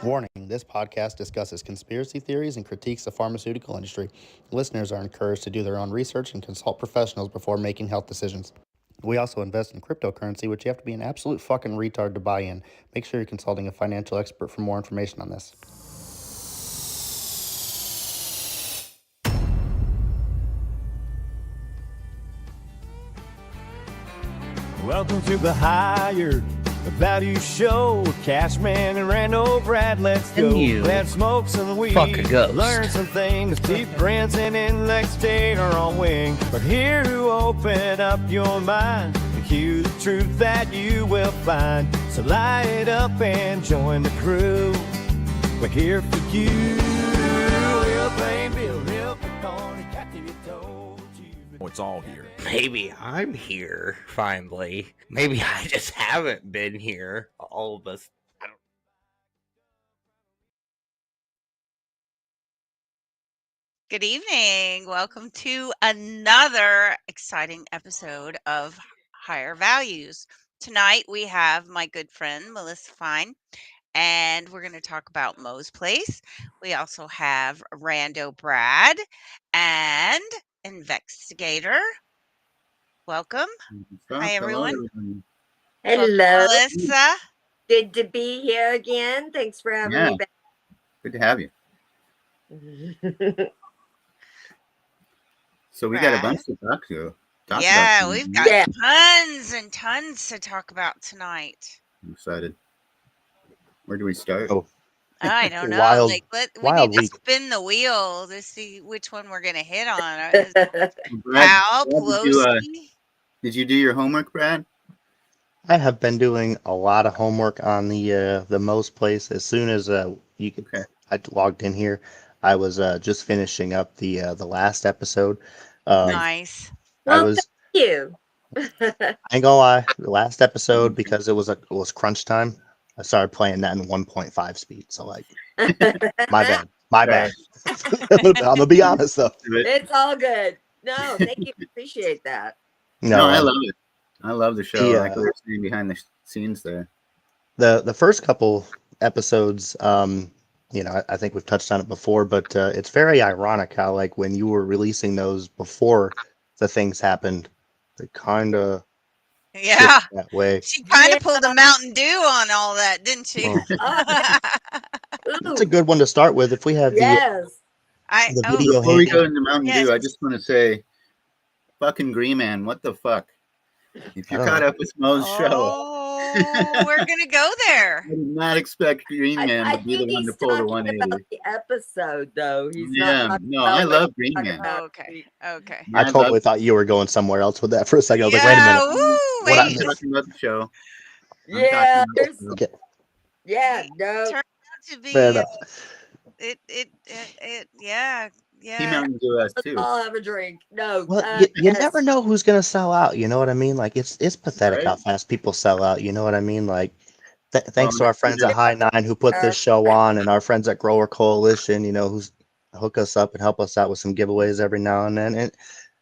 Warning, this podcast discusses conspiracy theories and critiques the pharmaceutical industry. Listeners are encouraged to do their own research and consult professionals before making health decisions. We also invest in cryptocurrency, which you have to be an absolute fucking retard to buy in. Make sure you're consulting a financial expert for more information on this. Welcome to the Higher Value Show with Cashman and Randall Brad. Let's go. Let's smoke some weed. Fuck a ghost. Learn some things. Deep friends and intellect state are on wing. We're here to open up your mind. To hear the truth that you will find. So light it up and join the crew. We're here for you. We'll play Bill, Hill, Corny, Kathy, told you. It's all here. Maybe I'm here finally. Maybe I just haven't been here. All of us. Good evening. Welcome to another exciting episode of Higher Values. Tonight we have my good friend Melissa Fine, and we're going to talk about Mo's Place. We also have Rando Brad and Investigator. Welcome. Hi, everyone. Hello. Melissa. Good to be here again. Thanks for having me back. Good to have you. So we got a bunch to talk to. Yeah, we've got tons and tons to talk about tonight. I'm excited. Where do we start? I don't know. Wild- we need to week. spin the wheel to see which one we're going to hit on. Brad, Powell, Pelosi. did you do your homework, Brad? I have been doing a lot of homework on the Mo's Place. As soon as I logged in here, I was just finishing up the last episode. Nice. I was. Thank you. I ain't gonna lie, the last episode, because it was crunch time, I started playing that in 1.5 speed. So like, my bad. I'm gonna be honest though. It's all good. No, thank you. Appreciate that. No, I love it. I love the show. Yeah. Like we're sitting behind the scenes there. The first couple episodes, I think we've touched on it before, but it's very ironic how like when you were releasing those before the things happened, they kind of that way. She kind of pulled a Mountain Dew on all that, didn't she? It's a good one to start with. If we have the video Before we handy. go into Mountain Dew, I just want to say, fucking Green Man, what the fuck? If you caught up with Mo's show, we're gonna go there. I did not expect Green Man to be the one to pull the 180. The episode, though, he's I love Green Man. Okay. I totally thought you were going somewhere else with that for a second. I was like, wait a minute. I'm talking about the show. Yeah, Okay. yeah, no. Turned out to be Fair enough. He Mountain Dew us too. I'll have a drink. No. Well, you never know who's gonna sell out. You know what I mean? Like it's pathetic how fast people sell out. You know what I mean? Like thanks to our friends at High Nine who put this show on, and our friends at Grower Coalition, who's hook us up and help us out with some giveaways every now and then. And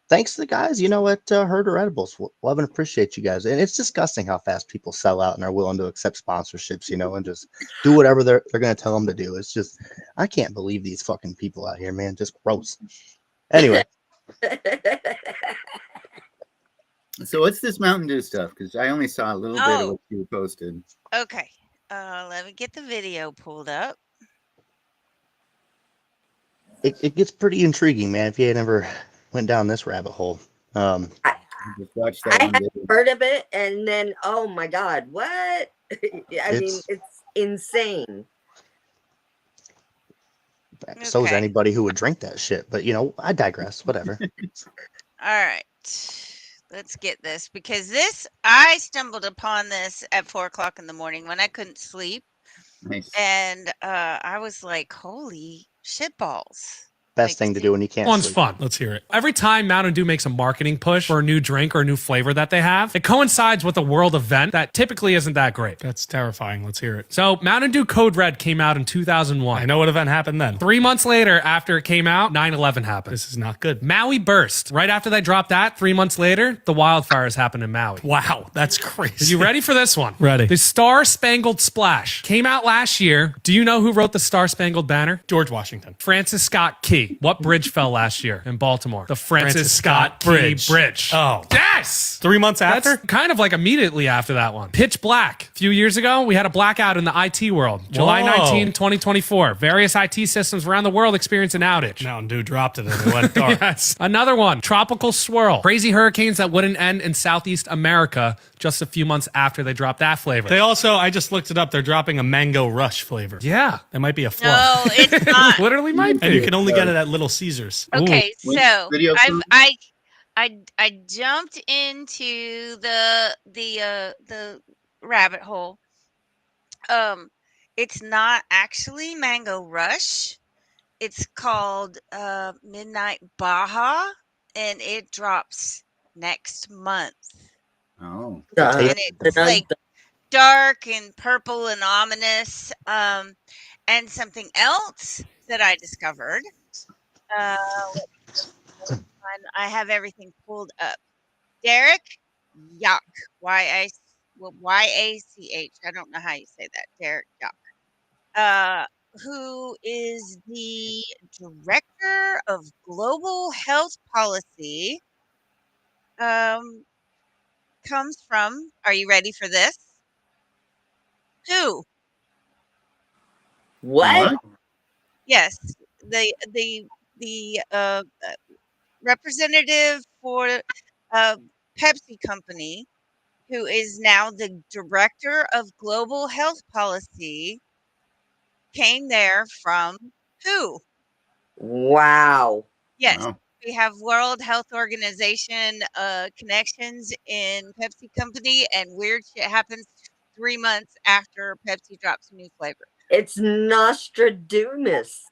thanks to the guys, at Herder Edibles. Love and appreciate you guys. And it's disgusting how fast people sell out and are willing to accept sponsorships, and just do whatever they're going to tell them to do. It's just, I can't believe these fucking people out here, man. Just gross. Anyway. So what's this Mountain Dew stuff? Because I only saw a little bit of what you posted. Okay. Let me get the video pulled up. It gets pretty intriguing, man, if you had never went down this rabbit hole. I had heard of it, and then, oh my God, what? I mean, it's insane. So is anybody who would drink that shit. But, I digress. Whatever. All right. Let's get this, because I stumbled upon this at 4:00 in the morning when I couldn't sleep. Nice. And I was like, holy shit balls. best thing to do when you can't One's sleep. fun. Let's hear it. Every time Mountain Dew makes a marketing push for a new drink or a new flavor that they have, it coincides with a world event that typically isn't that great. That's terrifying. Let's hear it. So Mountain Dew Code Red came out in 2001. I know what event happened then. 3 months later, after it came out, 9/11 happened. This is not good. Maui burst. Right after they dropped that, 3 months later, the wildfires happened in Maui. Wow, that's crazy. Are you ready for this one? Ready. The Star Spangled Splash came out last year. Do you know who wrote the Star Spangled Banner? George Washington. Francis Scott Key. What bridge fell last year in Baltimore? The Francis Scott Key Bridge. Oh. Yes! 3 months after? That's kind of like immediately after that one. Pitch Black. A few years ago, we had a blackout in the IT world. July 19, 2024. Various IT systems around the world experienced an outage. Mountain Dew dropped it and it went dark. Yes. Another one. Tropical Swirl. Crazy hurricanes that wouldn't end in Southeast America just a few months after they dropped that flavor. They also, I just looked it up, they're dropping a Mango Rush flavor. Yeah. That might be a fluff. No, it's not. Literally might be. And you can only get it at Little Caesars. Okay, Ooh. so I jumped into the rabbit hole. It's not actually Mango Rush. It's called Midnight Baja, and it drops next month. Oh, and it's like dark and purple and ominous. And something else that I discovered. I have everything pulled up. Derek Yuck, Y-A-C-H. I don't know how you say that. Derek Yuck. Who is the director of global health policy. Comes from, are you ready for this? Who? What? Yes, the representative for Pepsi Company, who is now the director of global health policy, came there from who? Wow. Yes. Wow. We have World Health Organization connections in Pepsi Company, and weird shit happens 3 months after Pepsi drops a new flavor. It's Nostradamus.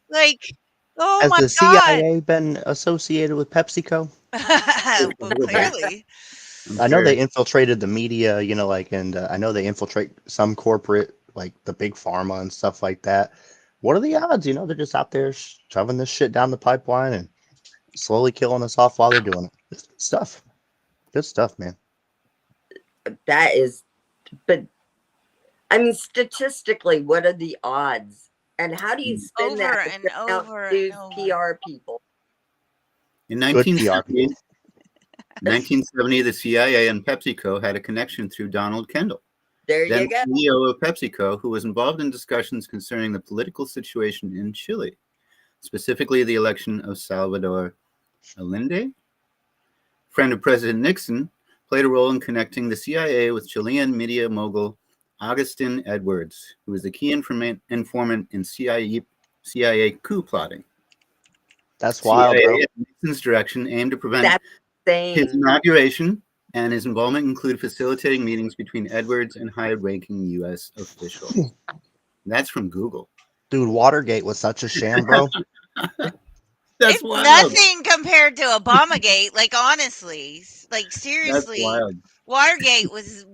Like, oh Has my the God. CIA been associated with PepsiCo? Well, clearly. I know they infiltrated the media, you know, like, and I know they infiltrate some corporate, like the big pharma and stuff like that. What are the odds? You know, they're just out there shoving this shit down the pipeline and slowly killing us off while they're doing it. It's good stuff. Good stuff, man. That is, but I mean, statistically, what are the odds? And how do you spin over that and over and over. PR people? In 1970, the CIA and PepsiCo had a connection through Donald Kendall. There you go. CEO of PepsiCo, who was involved in discussions concerning the political situation in Chile, specifically the election of Salvador Allende. Friend of President Nixon, played a role in connecting the CIA with Chilean media mogul Augustin Edwards, who was the key informant in CIA coup plotting. That's wild, bro. Nixon's direction aimed to prevent his inauguration, and his involvement included facilitating meetings between Edwards and high-ranking U.S. officials. That's from Google. Dude, Watergate was such a sham, bro. It's wild. Nothing compared to Obamagate. Like, honestly, like, seriously, Watergate was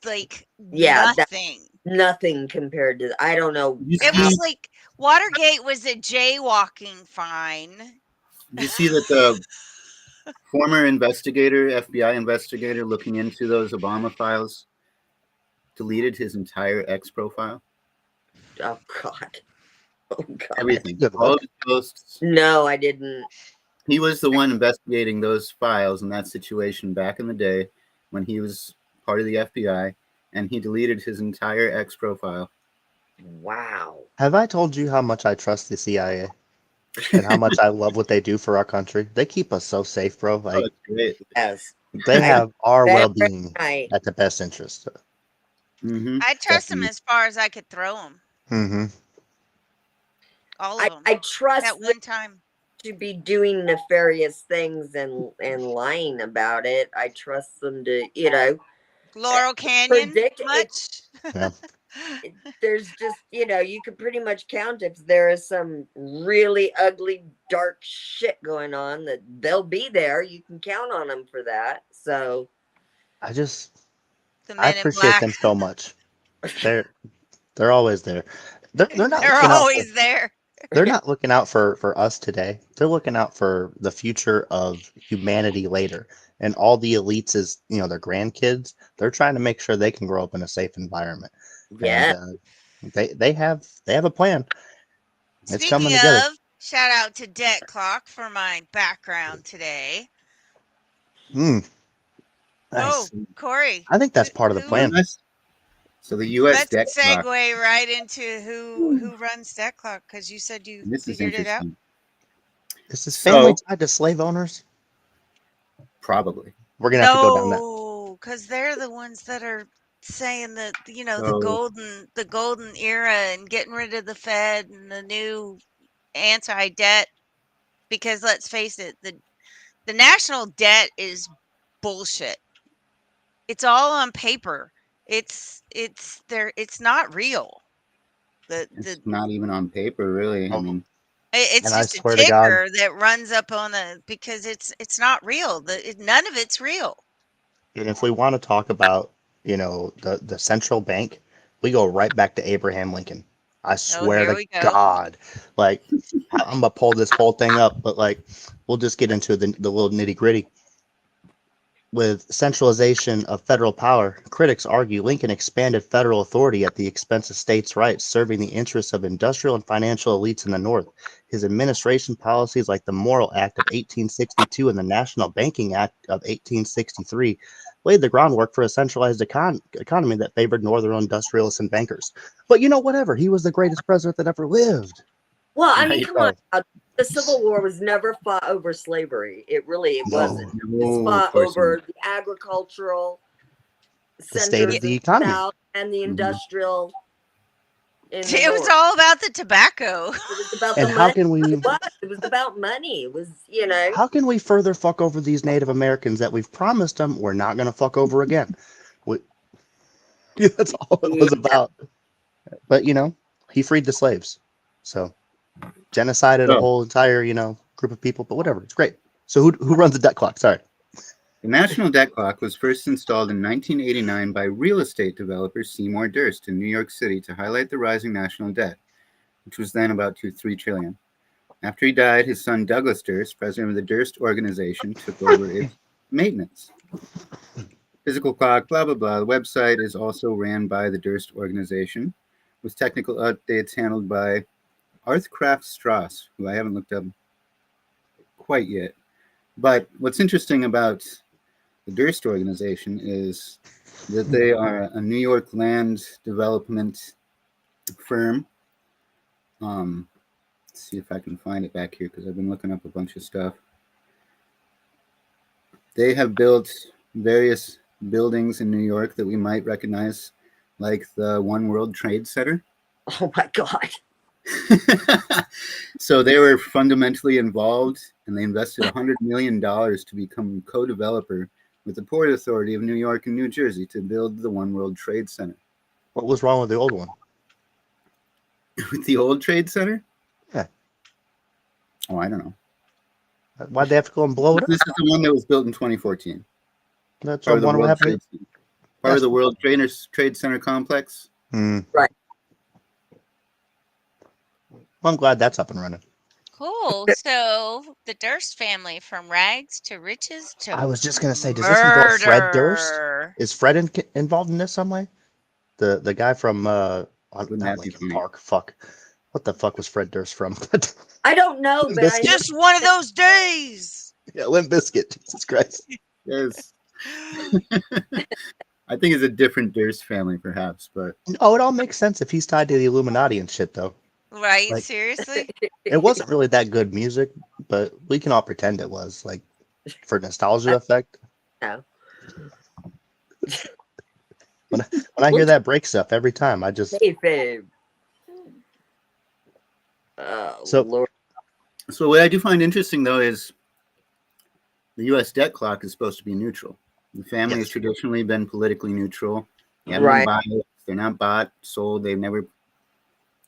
like nothing. Nothing compared to, I don't know. It was like Watergate was a jaywalking fine. You see that the former investigator, FBI investigator looking into those Obama files, deleted his entire X profile? Oh, God. Oh, God. Everything. All of his posts. No, I didn't. He was the one investigating those files in that situation back in the day when he was part of the FBI, and he deleted his entire X profile. Wow. Have I told you how much I trust the CIA? And how much I love what they do for our country? They keep us so safe, bro. Like, yes. They have our well-being at the best interest. Mm-hmm. I trust them as far as I could throw them. Mm-hmm. All of them. I trust at one time to be doing nefarious things and lying about it. I trust them to, you know, Laurel Canyon predict much. Yeah. there's just, you can pretty much count if there is some really ugly, dark shit going on, that they'll be there. You can count on them for that. So I The I men in appreciate black. them so much. They're they're always there. They're not They're looking out for always there. they're not looking out for us today. They're looking out for the future of humanity later. And all the elites is, their grandkids. They're trying to make sure they can grow up in a safe environment. And yeah, they have a plan. It's coming Speaking together. of, shout out to Debt Clock for my background today. Nice. Oh, Corey. I think that's part of the plan. So the U.S. Let's debt clock. segue right into who runs Debt Clock, because you said you This is figured it out. interesting. Is this family So- tied to slave owners? Probably. We're gonna have to go down that. No, because they're the ones that are saying that So- the golden era and getting rid of the Fed and the new anti-debt. Because let's face it, the national debt is bullshit. It's all on paper. It's not real. It's not even on paper, really. I mean, It's And I just a swear to God- ticker that runs up on because it's not real. None of it's real. And if we want to talk about, the central bank, we go right back to Abraham Lincoln. I swear here to we go. God. Like, I'm gonna pull this whole thing up, but we'll just get into the little nitty gritty. With centralization of federal power, critics argue Lincoln expanded federal authority at the expense of states' rights, serving the interests of industrial and financial elites in the North. His administration policies, like the Morrill Act of 1862 and the National Banking Act of 1863, laid the groundwork for a centralized economy that favored Northern industrialists and bankers. But whatever, he was the greatest president that ever lived. well, I There mean, you come on. go. The Civil War was never fought over slavery. It really No. wasn't. It No, was of fought course over the agricultural The state of centers the in economy. South and the industrial in the It was North. all about the tobacco. It was about And the how money. can we It was about money. It was, how can we further fuck over these Native Americans that we've promised them we're not going to fuck over again? That's all it was about. But he freed the slaves, so genocided a So- whole entire group of people. But whatever, it's great. So who runs the debt clock? Sorry. the national debt clock was first installed in 1989 by real estate developer Seymour Durst in New York City to highlight the rising national debt, which was then about $3 trillion. After he died, his son Douglas Durst, president of the Durst Organization, took over its maintenance. Physical clock, blah, blah, blah. The website is also ran by the Durst Organization, with technical updates handled by Arthcraft Strauss, who I haven't looked up quite yet. But what's interesting about the Durst Organization is that they are a New York land development firm. Let's see if I can find it back here, because I've been looking up a bunch of stuff. They have built various buildings in New York that we might recognize, like the One World Trade Center. oh my God. So they were fundamentally involved, and they invested $100 million to become co-developer with the Port Authority of New York and New Jersey to build the One World Trade Center. What was wrong with the old one? With the old Trade Center? Yeah. Oh, I don't know. Why'd they have to go and blow it up? This is the one that was built in 2014. That's Part of the what World happened. Trade Center. Part of the World Trade Center complex. Right. Well, I'm glad that's up and running. Cool. So the Durst family, from rags to riches to I was just gonna say, does this involve Fred Durst? murder. Is Fred involved in this some way? The guy from not Wouldn't that be Lincoln funny? Park. Fuck. What the fuck was Fred Durst from? I don't know, but I Biscuit. know Just one of those days. Yeah, Limp Bizkit. Jesus Christ. Yes. I think it's a different Durst family, perhaps, but Oh, it all makes sense if he's tied to the Illuminati and shit, though. Right? Like- Seriously? It wasn't really that good music, but we can all pretend it was, like, for nostalgia effect. No. When I hear that break stuff every time, I just kayfabe. Oh, So- Lord. so what I do find interesting though is the U.S. debt clock is supposed to be neutral. The family has Yes. traditionally been politically neutral. You haven't Right. been biased. They're not bought, sold. They've never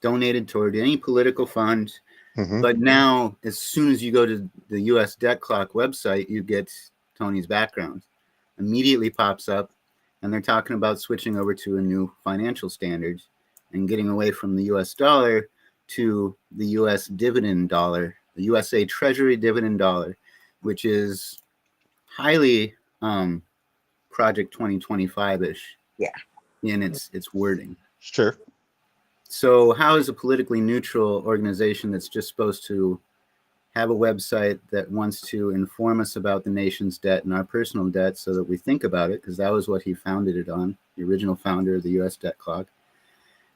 donated toward any political fund. Mhm. But now, as soon as you go to the U.S. Debt Clock website, you get Tony's background. Immediately pops up, and they're talking about switching over to a new financial standard and getting away from the U.S. dollar to the U.S. dividend dollar, the USA Treasury dividend dollar, which is highly Project 2025-ish in its wording. Sure. So how is a politically neutral organization that's just supposed to have a website that wants to inform us about the nation's debt and our personal debt so that we think about it, because that was what he founded it on, the original founder of the U.S. Debt Clock.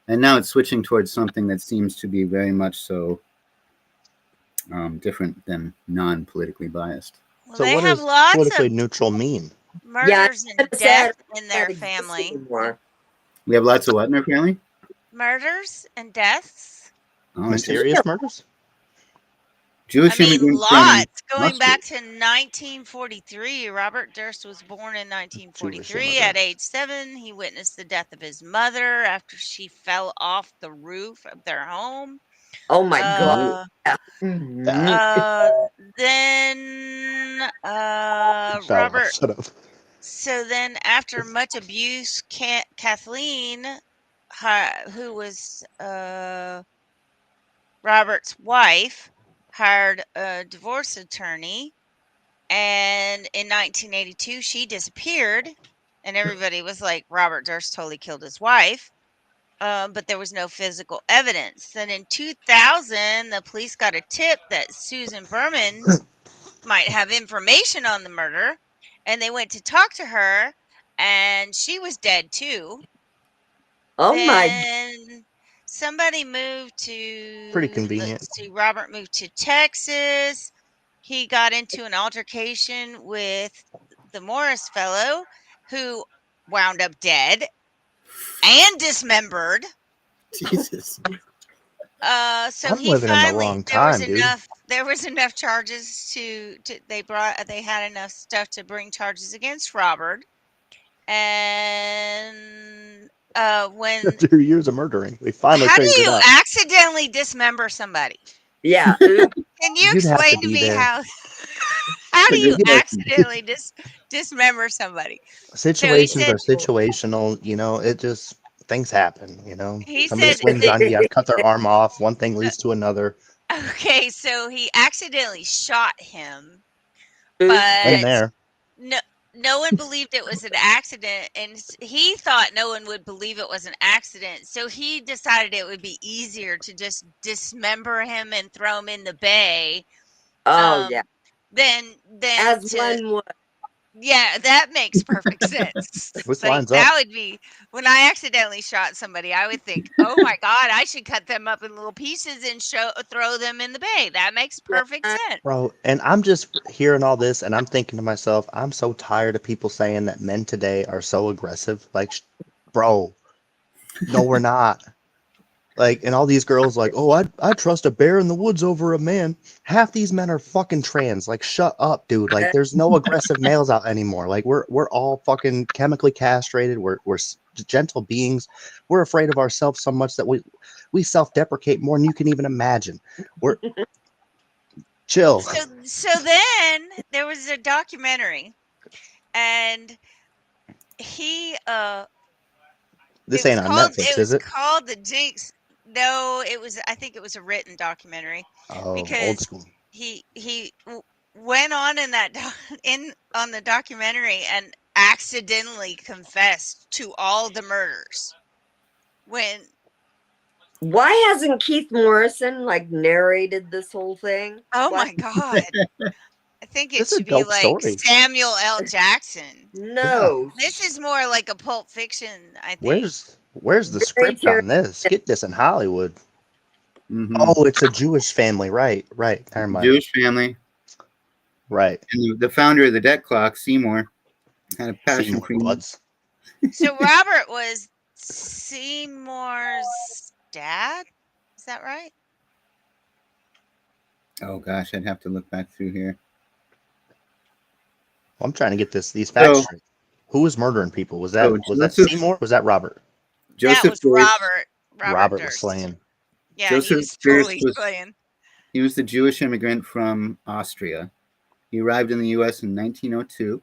And now it's switching towards something that seems to be very much so different than non-politically biased. Well, So they what have does lots politically of neutral mean? murders and it's sad death in their that exists family. anymore. We have lots of what in our family? Murders and deaths. Oh, Mysterious murders? Jewish I mean, immigrant from lots. Going Mustard. back to 1943, Robert Durst was born in 1943. At age 7, he witnessed the death of his mother after she fell off the roof of their home. Oh my God. Then Robert. Shut up. So then, after much abuse, Kathleen, who was Robert's wife, hired a divorce attorney, and in 1982 she disappeared, and everybody was like, Robert Durst totally killed his wife, but there was no physical evidence. Then in 2000 the police got a tip that Susan Berman might have information on the murder, and they went to talk to her, and she was dead too. Oh my. Then somebody moved to, Pretty convenient. let's see, Robert moved to Texas. He got into an altercation with the Morris fellow, who wound up dead and dismembered. Jesus. So I'm he living in the finally, wrong time, dude. there was enough charges they had enough stuff to bring charges against Robert. And when After years of murdering, we finally how do figured it you out. accidentally dismember somebody? Yeah. Can you You'd have explain to to be me there. how do It's a you good question. accidentally dismember somebody? Situations said- are situational, it just things happen, He Somebody said- swings on you, you cut their arm off, one thing leads to another. Okay, so he accidentally shot him, Been but there. no one believed it was an accident, and he thought no one would believe it was an accident, so he decided it would be easier to just dismember him and throw him in the bay. Oh yeah. Than As to, one would. yeah, that makes perfect sense. This Like, lines up. that would be, when I accidentally shot somebody, I would think, oh my God, I should cut them up in little pieces and throw them in the bay. That makes perfect sense. Bro, and I'm just hearing all this and I'm thinking to myself, I'm so tired of people saying that men today are so aggressive. Like, bro, no, we're not. Like, and all these girls like, oh, I trust a bear in the woods over a man. Half these men are fucking trans. Like, shut up, dude. Like, there's no aggressive males out anymore. Like, we're all fucking chemically castrated. We're gentle beings. We're afraid of ourselves so much that we self-deprecate more than you can even imagine. We're chill. So then there was a documentary, and he This ain't on Netflix, is it? It was called The Jinx. No, I think it was a written documentary. Oh, because old school. He went on in on the documentary and accidentally confessed to all the murders. Why hasn't Keith Morrison narrated this whole thing? Oh Why? my God. I think it This is a should be dope like story. Samuel L. Jackson. No. This is more like a Pulp Fiction, I think. Where's the script on this? Get this in Hollywood. Mhm. Oh, it's a Jewish family, right? Never mind. Jewish family. Right. And the founder of the Debt Clock, Seymour, had a passion Seymour for Butts. So Robert was Seymour's dad? Is that right? Oh gosh, I'd have to look back through here. Well, I'm trying to get these facts So- straight. Who was murdering people? Was that let's just- Seymour? Or was that Robert? That was Joseph Durst. Robert Was Durst. slaying. Yeah, he Joseph was Durst totally was slaying. he was the Jewish immigrant from Austria. He arrived in the U.S. in 1902.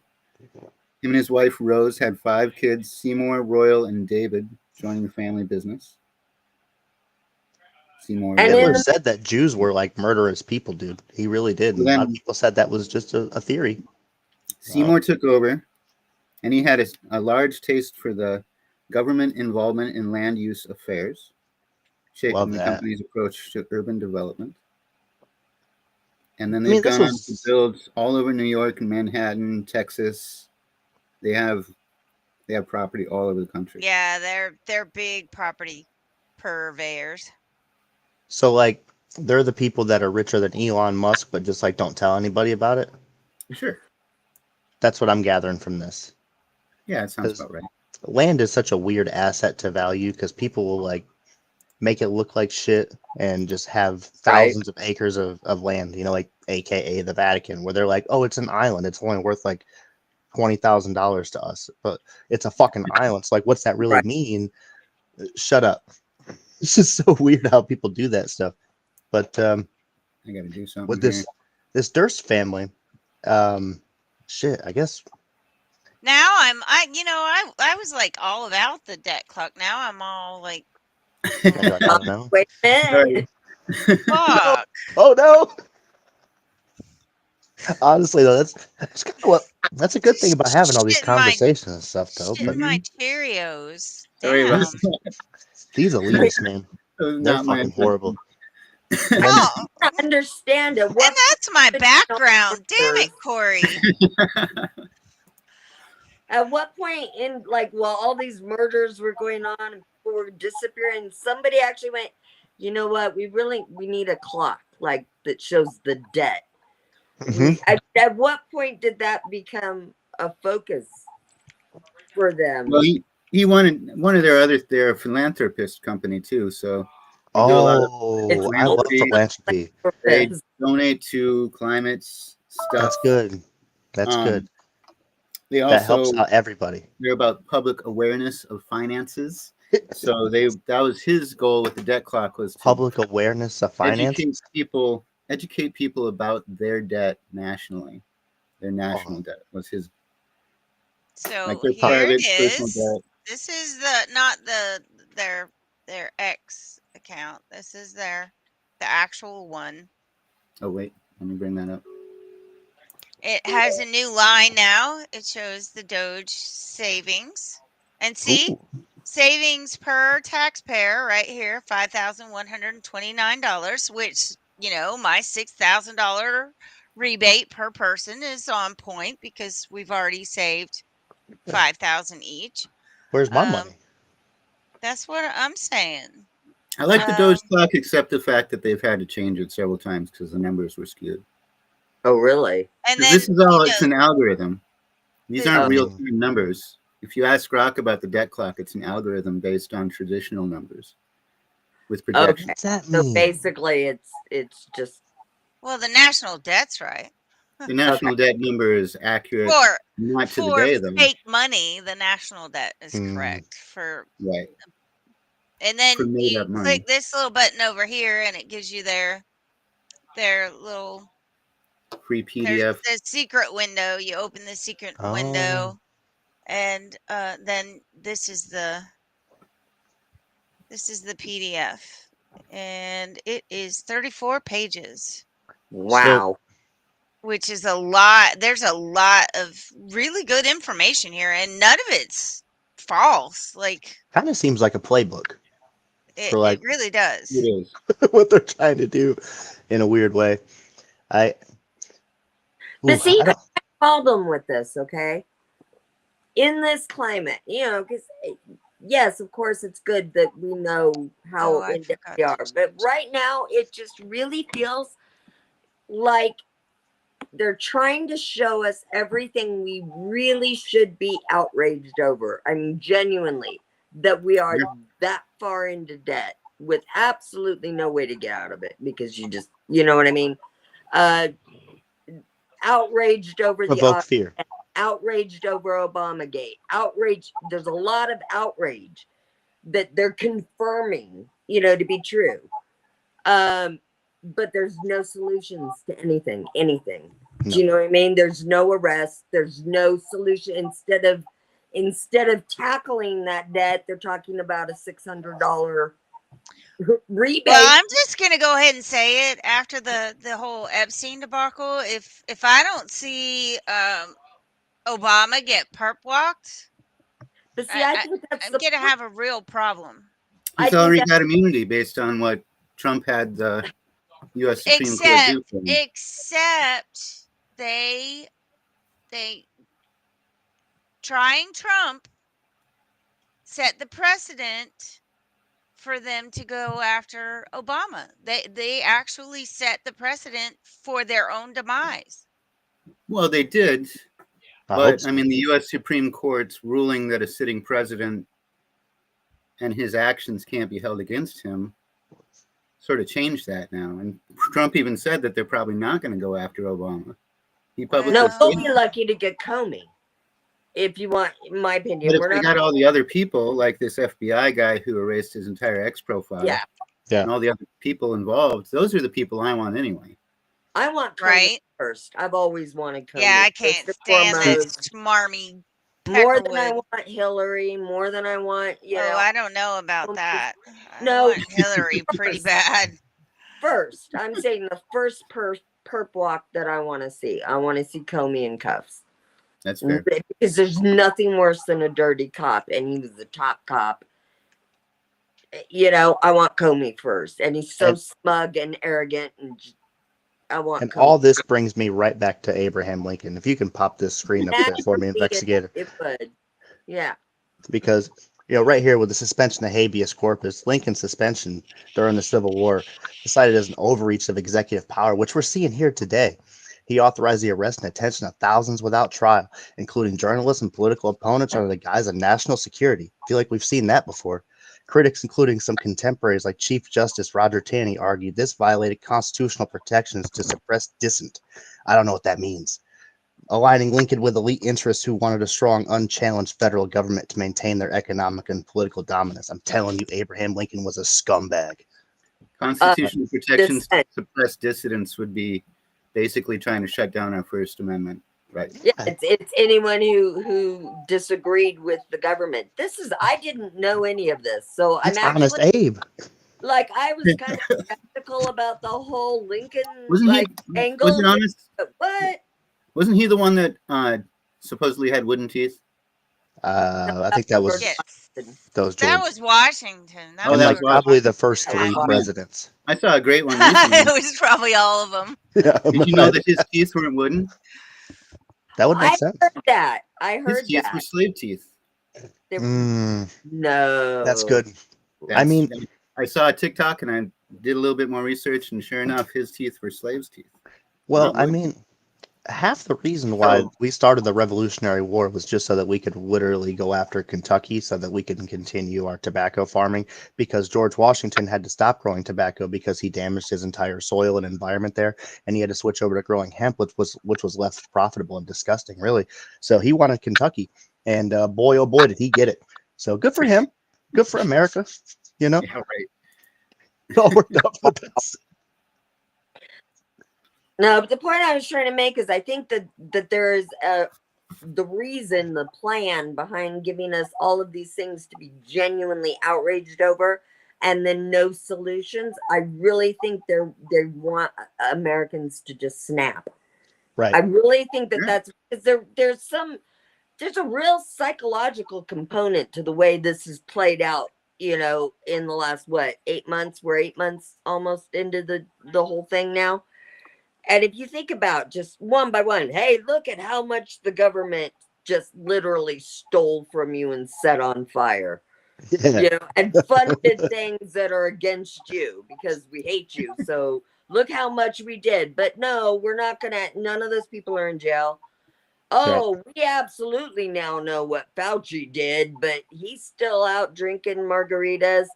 Him and his wife Rose had 5 kids: Seymour, Royal, and David, joining the family business. Seymour And Hitler in Royal. the said that Jews were like murderous people, dude. He really did. And a lot of Then people said that was just a theory. Seymour took over, and he had a large taste for the government involvement in land use affairs, shaping Love the that. company's approach to urban development. And then I they've mean, this gone on to was build all over New York and Manhattan, Texas. They have property all over the country. Yeah, they're big property purveyors. so like they're the people that are richer than Elon Musk, but just like don't tell anybody about it. Sure. That's what I'm gathering from this. Yeah, it sounds 'Cause about right. land is such a weird asset to value because people will like make it look like shit and just have thousands of acres of land, you know, like AKA the Vatican, where they're like, oh, it's an island. It's only worth like $20,000 to us, but it's a fucking island. So like, what's that really Right. mean? Shut up. It's just so weird how people do that stuff. But I got to do something with here. this Durst family, shit, I guess. Now I was like all about the debt clock. Now I'm all like, You're like, I don't know. wait a minute. fuck. Oh no. Honestly though, that's kind of that's a good thing about having all these Shitting my conversations and stuff though. But shitting my Cheerios. Sorry about Damn. these elitists, man, That was they're not my fucking horrible. intention. And then Oh, I understand it. and What that's my point background. Damn it, Corey. at what point in like while all these murders were going on and people were disappearing, somebody actually went, you know what, we need a clock like that shows the debt. Mhm. At what point did that become a focus for them? Well, he wanted one of their philanthropist company too. So they do a lot of I love philanthropy. philanthropy. They donate to climate stuff. That's good. That's good. They That helps also out everybody. they're about public awareness of finances. So that was his goal with the debt clock, was to Public awareness of finance. educate people about their debt nationally. Their national debt was his. So Like their here private it personal is. debt. This is not their X account. This is the actual one. Oh wait, let me bring that up. It has a new line now. It shows the Doge savings. And see, Ooh. savings per taxpayer right here, $5,129, which, my $6,000 rebate per person is on point because we've already saved $5,000 each. Where's my money? That's what I'm saying. I like the Doge clock, except the fact that they've had to change it several times because the numbers were skewed. Oh, really? And then This is all, it's an algorithm. These aren't Oh. real-time numbers. If you ask Rock about the debt clock, it's an algorithm based on traditional numbers with projections. Okay. What's that So mean? basically it's just well, the national debt's right. The national debt number is accurate, not to the For day, though. fake money, the national debt is correct. Right. And then For made you up money. click this little button over here, and it gives you their little Free PDF. the secret window. You open the secret window, and then this is the PDF, and it is 34 pages. wow. Which is a lot. There's a lot of really good information here, and none of it's false. Like, Kind of seems like a playbook it, for like it really does. It is. what they're trying to do in a weird way. But see, I have a problem with this, okay? In this climate, because yes, of course, it's good that we know how in depth we are. But right now, it just really feels like they're trying to show us everything we really should be outraged over. I mean, genuinely, that we are that far into debt with absolutely no way to get out of it because you know what I mean? Outraged over provoke fear. Outraged over Obamagate. Outraged. There's a lot of outrage. that they're confirming, you know, to be true. But there's no solutions to anything. No. Do you know what I mean? There's no arrest. There's no solution. Instead of tackling that debt, they're talking about a $600 rebate. Well, I'm just gonna go ahead and say it after the whole Epstein debacle. If I don't see Obama get perp walked, But see, I think I'm gonna have a real problem. He's already got immunity based on what Trump had the U.S. Supreme Court do for him. Except they trying Trump set the precedent for them to go after Obama. They actually set the precedent for their own demise. Well, they did. But I mean, the U.S. Supreme Court's ruling that a sitting president and his actions can't be held against him sort of changed that now. And Trump even said that they're probably not going to go after Obama. He publicly we'll be lucky to get Comey, if you want, in my opinion. But if we got all the other people, like this FBI guy who erased his entire X profile, and all the other people involved, those are the people I want anyway. I want Comey first. I've always wanted Comey. Yeah, I can't stand that smarmy. More than I want Hillary, more than I want, you know. I don't know about that. I want Hillary pretty bad. First, I'm saying the first perp walk that I want to see. I want to see Comey in cuffs. That's fair. Because there's nothing worse than a dirty cop, and he was the top cop. You know, I want Comey first, and he's so smug and arrogant, and I want. And all this brings me right back to Abraham Lincoln. If you can pop this screen up there for me, investigator. It would, yeah. Because right here with the suspension of habeas corpus, Lincoln's suspension during the Civil War decided as an overreach of executive power, which we're seeing here today. He authorized the arrest and detention of thousands without trial, including journalists and political opponents under the guise of national security. I feel like we've seen that before. Critics, including some contemporaries like Chief Justice Roger Taney, argued this violated constitutional protections to suppress dissent. I don't know what that means. Aligning Lincoln with elite interests who wanted a strong, unchallenged federal government to maintain their economic and political dominance. I'm telling you, Abraham Lincoln was a scumbag. Constitutional protections to suppress dissidents would be basically trying to shut down our First Amendment. Right. Yeah, it's anyone who disagreed with the government. I didn't know any of this, so I'm actually honest Abe. Like, I was kind of skeptical about the whole Lincoln angle. Was it honest? What? Wasn't he the one that supposedly had wooden teeth? I think that was George. That was Washington. That was probably the first 3 presidents. I saw a great one recently. It was probably all of them. Yeah, did you know that his teeth weren't wooden? That would make sense. I heard his teeth were slave teeth. No. That's good. I saw a TikTok and I did a little bit more research, and sure enough, his teeth were slaves' teeth. Well, half the reason why we started the Revolutionary War was just so that we could literally go after Kentucky so that we could continue our tobacco farming, because George Washington had to stop growing tobacco because he damaged his entire soil and environment there, and he had to switch over to growing hemp, which was less profitable and disgusting, really. So he wanted Kentucky, and boy, oh boy, did he get it. So good for him. Good for America, Yeah, right. It all worked out for the best. No, but the point I was trying to make is I think that there is the reason, the plan behind giving us all of these things to be genuinely outraged over, and then no solutions. I really think they want Americans to just snap. Right. I really think that's because there's a real psychological component to the way this is played out. In the last 8 months? We're 8 months almost into the whole thing now. And if you think about just one by one, hey, look at how much the government just literally stole from you and set on fire, and funded things that are against you because we hate you. So look how much we did. But no, we're not none of those people are in jail. Oh, we absolutely now know what Fauci did, but he's still out drinking margaritas.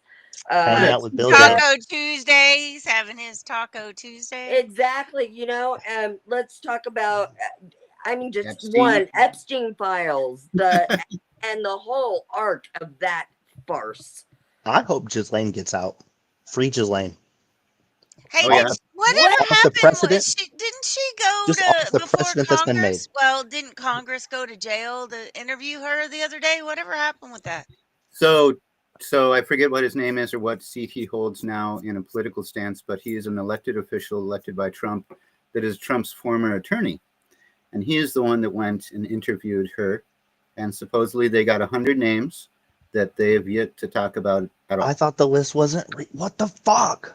Hanging out with Bill Taco Tuesday. He's having his Taco Tuesday. Exactly. Let's talk about, Epstein files, and the whole arc of that farce. I hope Ghislaine gets out. Free Ghislaine. Hey, Oh, yeah. whatever Off the happened? precedent, Didn't she go just off to the before precedent that's been made. Congress? Well, didn't Congress go to jail to interview her the other day? Whatever happened with that? So I forget what his name is or what seat he holds now in a political stance, but he is an elected official elected by Trump that is Trump's former attorney. And he is the one that went and interviewed her. And supposedly they got 100 names that they have yet to talk about at all. I thought the list wasn't. What the fuck?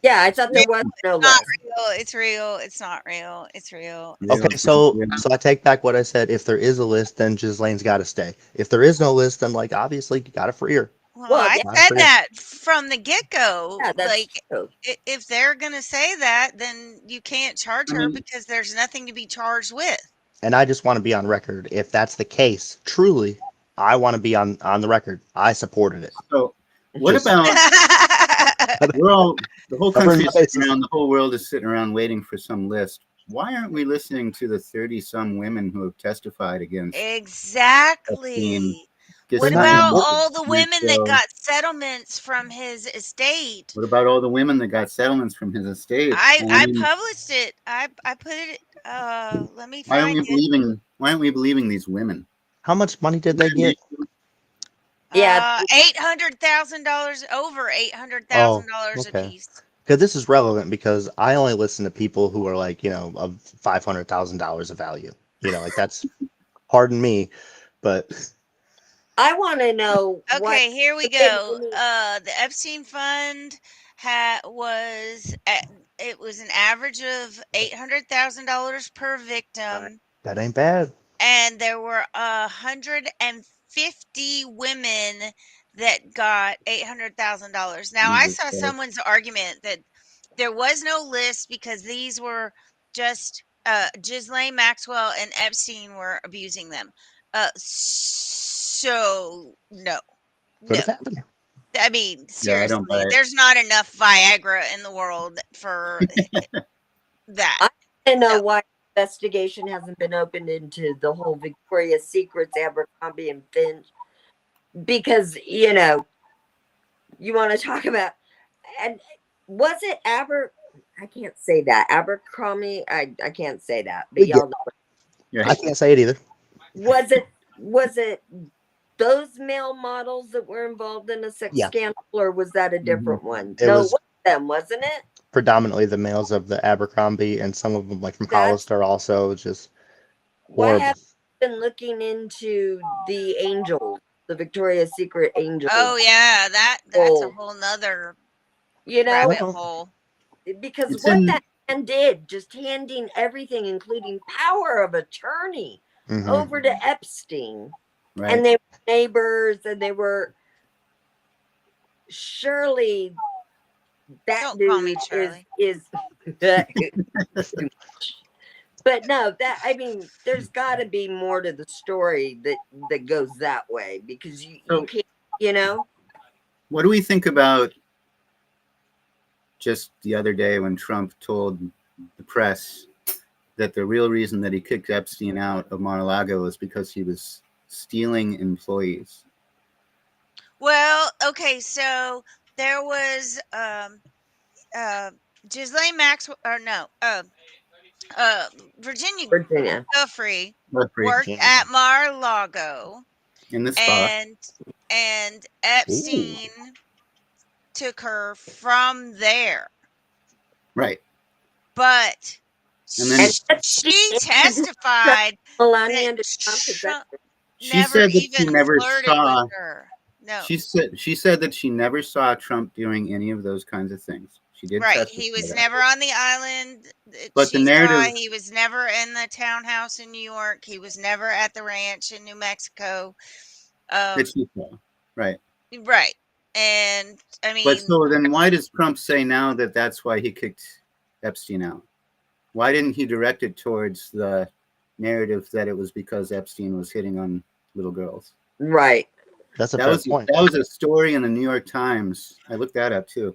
Yeah, I thought there was no Not list. real. It's real. It's not real. It's real. Okay, so I take back what I said. If there is a list, then Ghislaine's got to stay. If there is no list, then like obviously you got to free her. Well, I yeah. said that from the get-go. Yeah, that's Like, true. if they're going to say that, then you can't charge her because there's nothing to be charged with. And I just want to be on record. If that's the case, truly, I want to be on the record. I supported it. So what about the whole country is sitting around, the whole world is sitting around waiting for some list. Why aren't we listening to the 30-some women who have testified against? Exactly. What about all the women that got settlements from his estate? What about all the women that got settlements from his estate? I published it. I put it. Let me find it. Why aren't we believing these women? How much money did they get? Yeah, $800,000, over $800,000 a piece. Because this is relevant because I only listen to people who are like, of $500,000 of value. Like that's, pardon me, but I want to know. Okay, here we go. The Epstein Fund was an average of $800,000 per victim. That ain't bad. And there were 150 women that got $800,000. Now, I saw someone's argument that there was no list because these were just Ghislaine Maxwell and Epstein were abusing them. So no. I mean, seriously, there's not enough Viagra in the world for that. I don't know why investigation hasn't been opened into the whole Victoria's Secrets, Abercrombie and Finch, because you want to talk about, and was it I can't say that Abercrombie. I can't say that, but y'all know. I can't say it either. Was it those male models that were involved in a sex scandal, or was that a different one? It was them, wasn't it? Predominantly the males of the Abercrombie, and some of them, like from Hollister, also just horrible. Why have you been looking into the angels, the Victoria's Secret angels? Oh yeah, that's a whole nother rabbit hole. Because what that man did, just handing everything, including power of attorney, over to Epstein. Right. And they were neighbors, and they were surely that dude is but no, there's got to be more to the story that goes that way, because you can't, What do we think about just the other day when Trump told the press that the real reason that he kicked Epstein out of Mar-a-Lago was because he was stealing employees? Well, okay, so there was Ghislaine Maxwell, or no, Virginia Guthrie worked at Mar-a-Lago in the spa, and Epstein took her from there. Right. But she testified she said that she never saw her. No. She said that she never saw Trump doing any of those kinds of things. She did. Right. He was never on the island. But the narrative. He was never in the townhouse in New York. He was never at the ranch in New Mexico. Right. Right. And I mean. But so then, why does Trump say now that that's why he kicked Epstein out? Why didn't he direct it towards the narrative that it was because Epstein was hitting on little girls? Right. That's a fair point. That was a story in the New York Times. I looked that up too.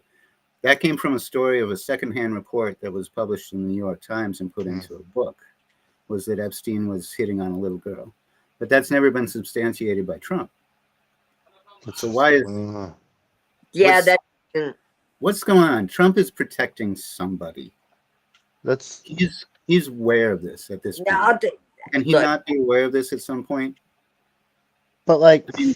That came from a story of a secondhand report that was published in the New York Times and put into a book, was that Epstein was hitting on a little girl. But that's never been substantiated by Trump. So why Yeah, what's going on? Trump is protecting somebody. He's aware of this at this point. Can he not be aware of this at some point? But like, I mean,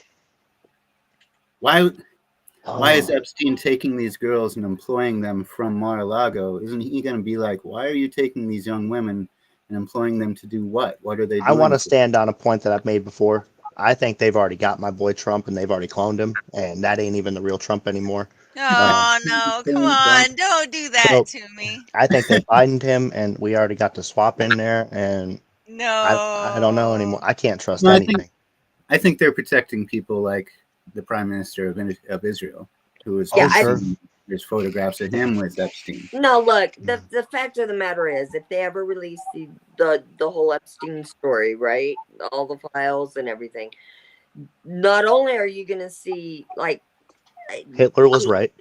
why is Epstein taking these girls and employing them from Mar-a-Lago? Isn't he going to be like, why are you taking these young women and employing them to do what? What are they doing? I want to stand on a point that I've made before. I think they've already got my boy Trump and they've already cloned him, and that ain't even the real Trump anymore. Oh, no, come on. Don't do that to me. I think they Bidened him, and we already got the swap in there, and no, I don't know anymore. I can't trust anything. I think they're protecting people like the Prime Minister of Israel, who is there's photographs of him with Epstein. No, look, the fact of the matter is, if they ever release the whole Epstein story, right, all the files and everything, not only are you going to see, like, Hitler was right.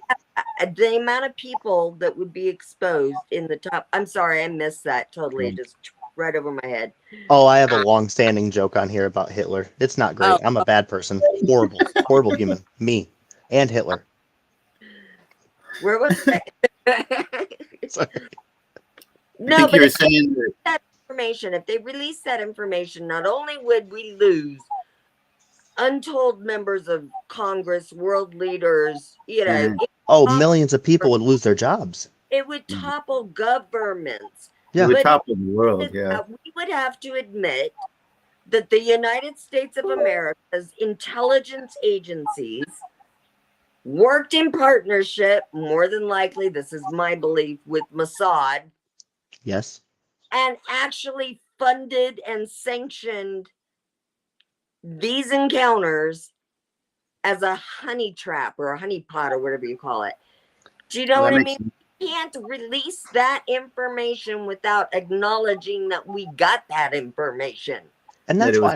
The amount of people that would be exposed in the top. I'm sorry, I missed that totally. It just right over my head. Oh, I have a long-standing joke on here about Hitler. It's not great. I'm a bad person. Horrible, horrible human. Me and Hitler. Where was that? No, but if saying that information, if they release that information, not only would we lose untold members of Congress, world leaders, you know. Millions of people would lose their jobs. It would topple governments. Yeah, it would topple the world. Yeah, we would have to admit that the United States of America's intelligence agencies worked in partnership, more than likely, this is my belief, with Mossad. Yes. And actually funded and sanctioned these encounters as a honey trap or a honey pot or whatever you call it. Do you know what I mean? You can't release that information without acknowledging that we got that information. And that's why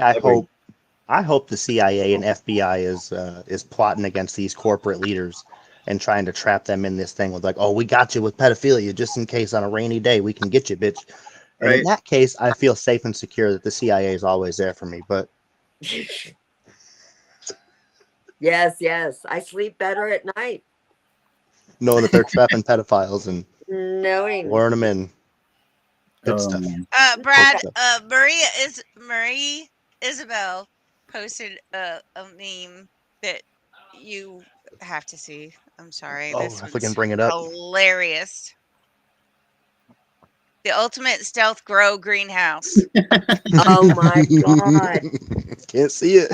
I hope the CIA and FBI is plotting against these corporate leaders and trying to trap them in this thing with like, oh, we got you with pedophilia just in case on a rainy day we can get you, bitch. And in that case, I feel safe and secure that the CIA is always there for me. But yes, I sleep better at night, knowing that they're trapping pedophiles and knowing luring them in. Good stuff. Brad, Marie Isabel posted a meme that you have to see. I'm sorry. Oh, if we can bring it up. Hilarious. The ultimate stealth grow greenhouse. Oh my God. Can't see it.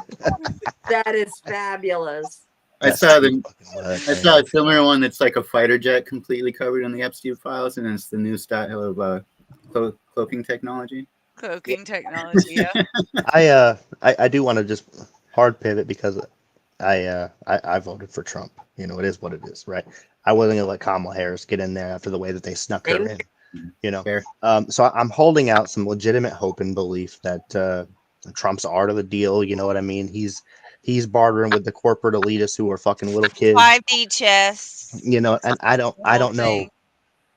That is fabulous. I saw a similar one that's like a fighter jet completely covered in the Epstein files, and it's the new style of cloaking technology. Cloaking technology, yeah. I do want to just hard pivot because I voted for Trump. You know, it is what it is, right? I wasn't gonna let Kamala Harris get in there after the way that they snuck her in. You know, so I'm holding out some legitimate hope and belief that Trump's art of the deal. You know what I mean? He's bartering with the corporate elitists who are fucking little kids. 5D chess. You know, and I don't know,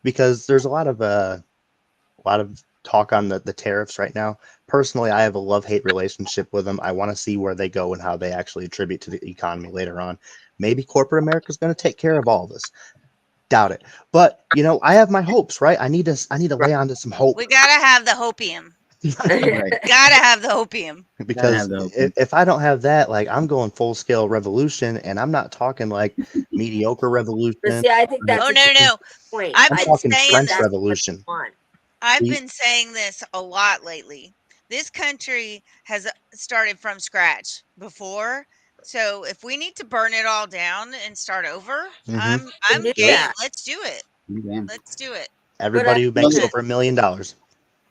because there's a lot of talk on the tariffs right now. Personally, I have a love-hate relationship with them. I want to see where they go and how they actually attribute to the economy later on. Maybe corporate America is going to take care of all of this. Doubt it. But, you know, I have my hopes, right? I need to lay onto some hope. We got to have the hopium. Gotta have the opium. Because if I don't have that, like, I'm going full scale revolution, and I'm not talking like mediocre revolution. But see, I think that's no. Point. I've been talking saying French this. Revolution. I've been saying this a lot lately. This country has started from scratch before, so if we need to burn it all down and start over, I'm game. Let's do it. Let's do it. Everybody who makes over $1 million.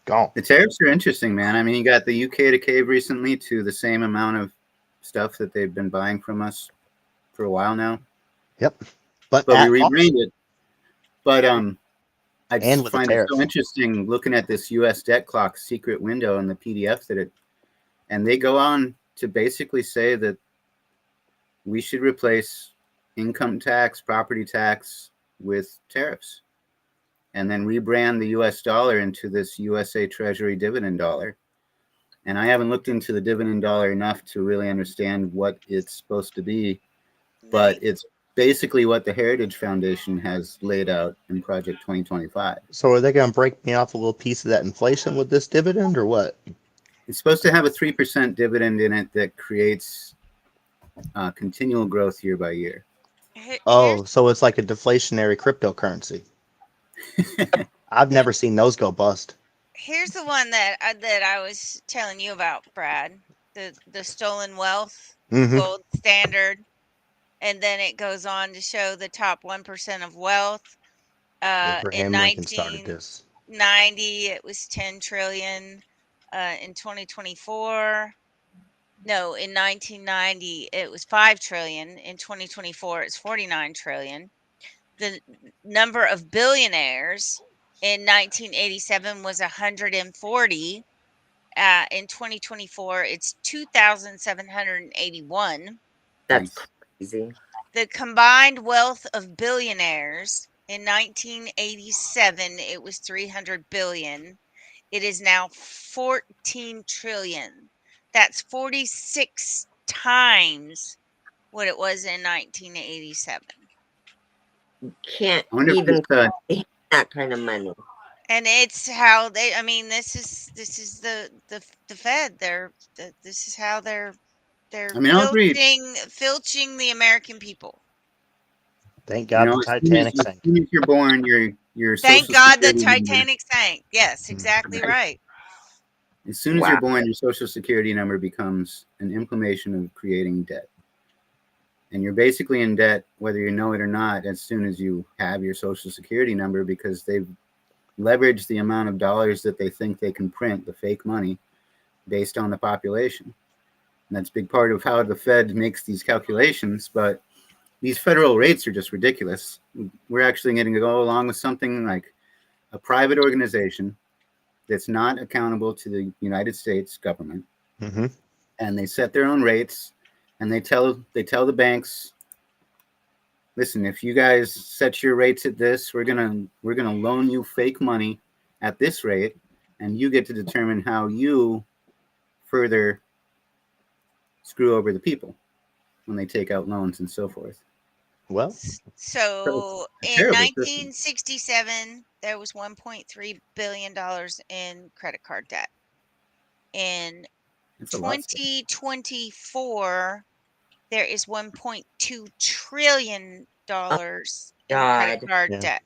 Gone. The tariffs are interesting, man. I mean, you got the UK to cave recently to the same amount of stuff that they've been buying from us for a while now. Yep. But we rebranded it. But I just find it so interesting looking at this U.S. debt clock secret window in the PDF and they go on to basically say that we should replace income tax, property tax with tariffs, and then rebrand the U.S. dollar into this USA Treasury dividend dollar. And I haven't looked into the dividend dollar enough to really understand what it's supposed to be, but it's basically what the Heritage Foundation has laid out in Project 2025. So are they going to break me off a little piece of that inflation with this dividend or what? It's supposed to have a 3% dividend in it that creates continual growth year by year. Oh, so it's like a deflationary cryptocurrency. I've never seen those go bust. Here's the one that I was telling you about, Brad. The stolen wealth, gold standard, and then it goes on to show the top 1% of wealth. In Abraham Lincoln started this. 1990, it was 10 trillion. In 2024, no, in 1990, it was 5 trillion. In 2024, it's 49 trillion. The number of billionaires in 1987 was 140. In 2024, it's 2,781. That's crazy. The combined wealth of billionaires in 1987, it was 300 billion. It is now 14 trillion. That's 46 times what it was in 1987. You can't even that kind of money. And it's how they. I mean, this is the Fed. This is how they're filching the American people. Thank God the Titanic sank. As soon as you're born, your Thank Social God the Security Titanic sank. Yes, exactly right. As soon as you're born, your Social Security number becomes an implementation of creating debt. And you're basically in debt, whether you know it or not, as soon as you have your Social Security number, because they've leveraged the amount of dollars that they think they can print, the fake money, based on the population. And that's a big part of how the Fed makes these calculations. But these federal rates are just ridiculous. We're actually going to go along with something like a private organization that's not accountable to the United States government. And they set their own rates, and they tell the banks, listen, if you guys set your rates at this, we're gonna loan you fake money at this rate, and you get to determine how you further screw over the people when they take out loans and so forth. Well, so in 1967, there was $1.3 billion in credit card debt. In 2024, there is $1.2 trillion in credit card debt.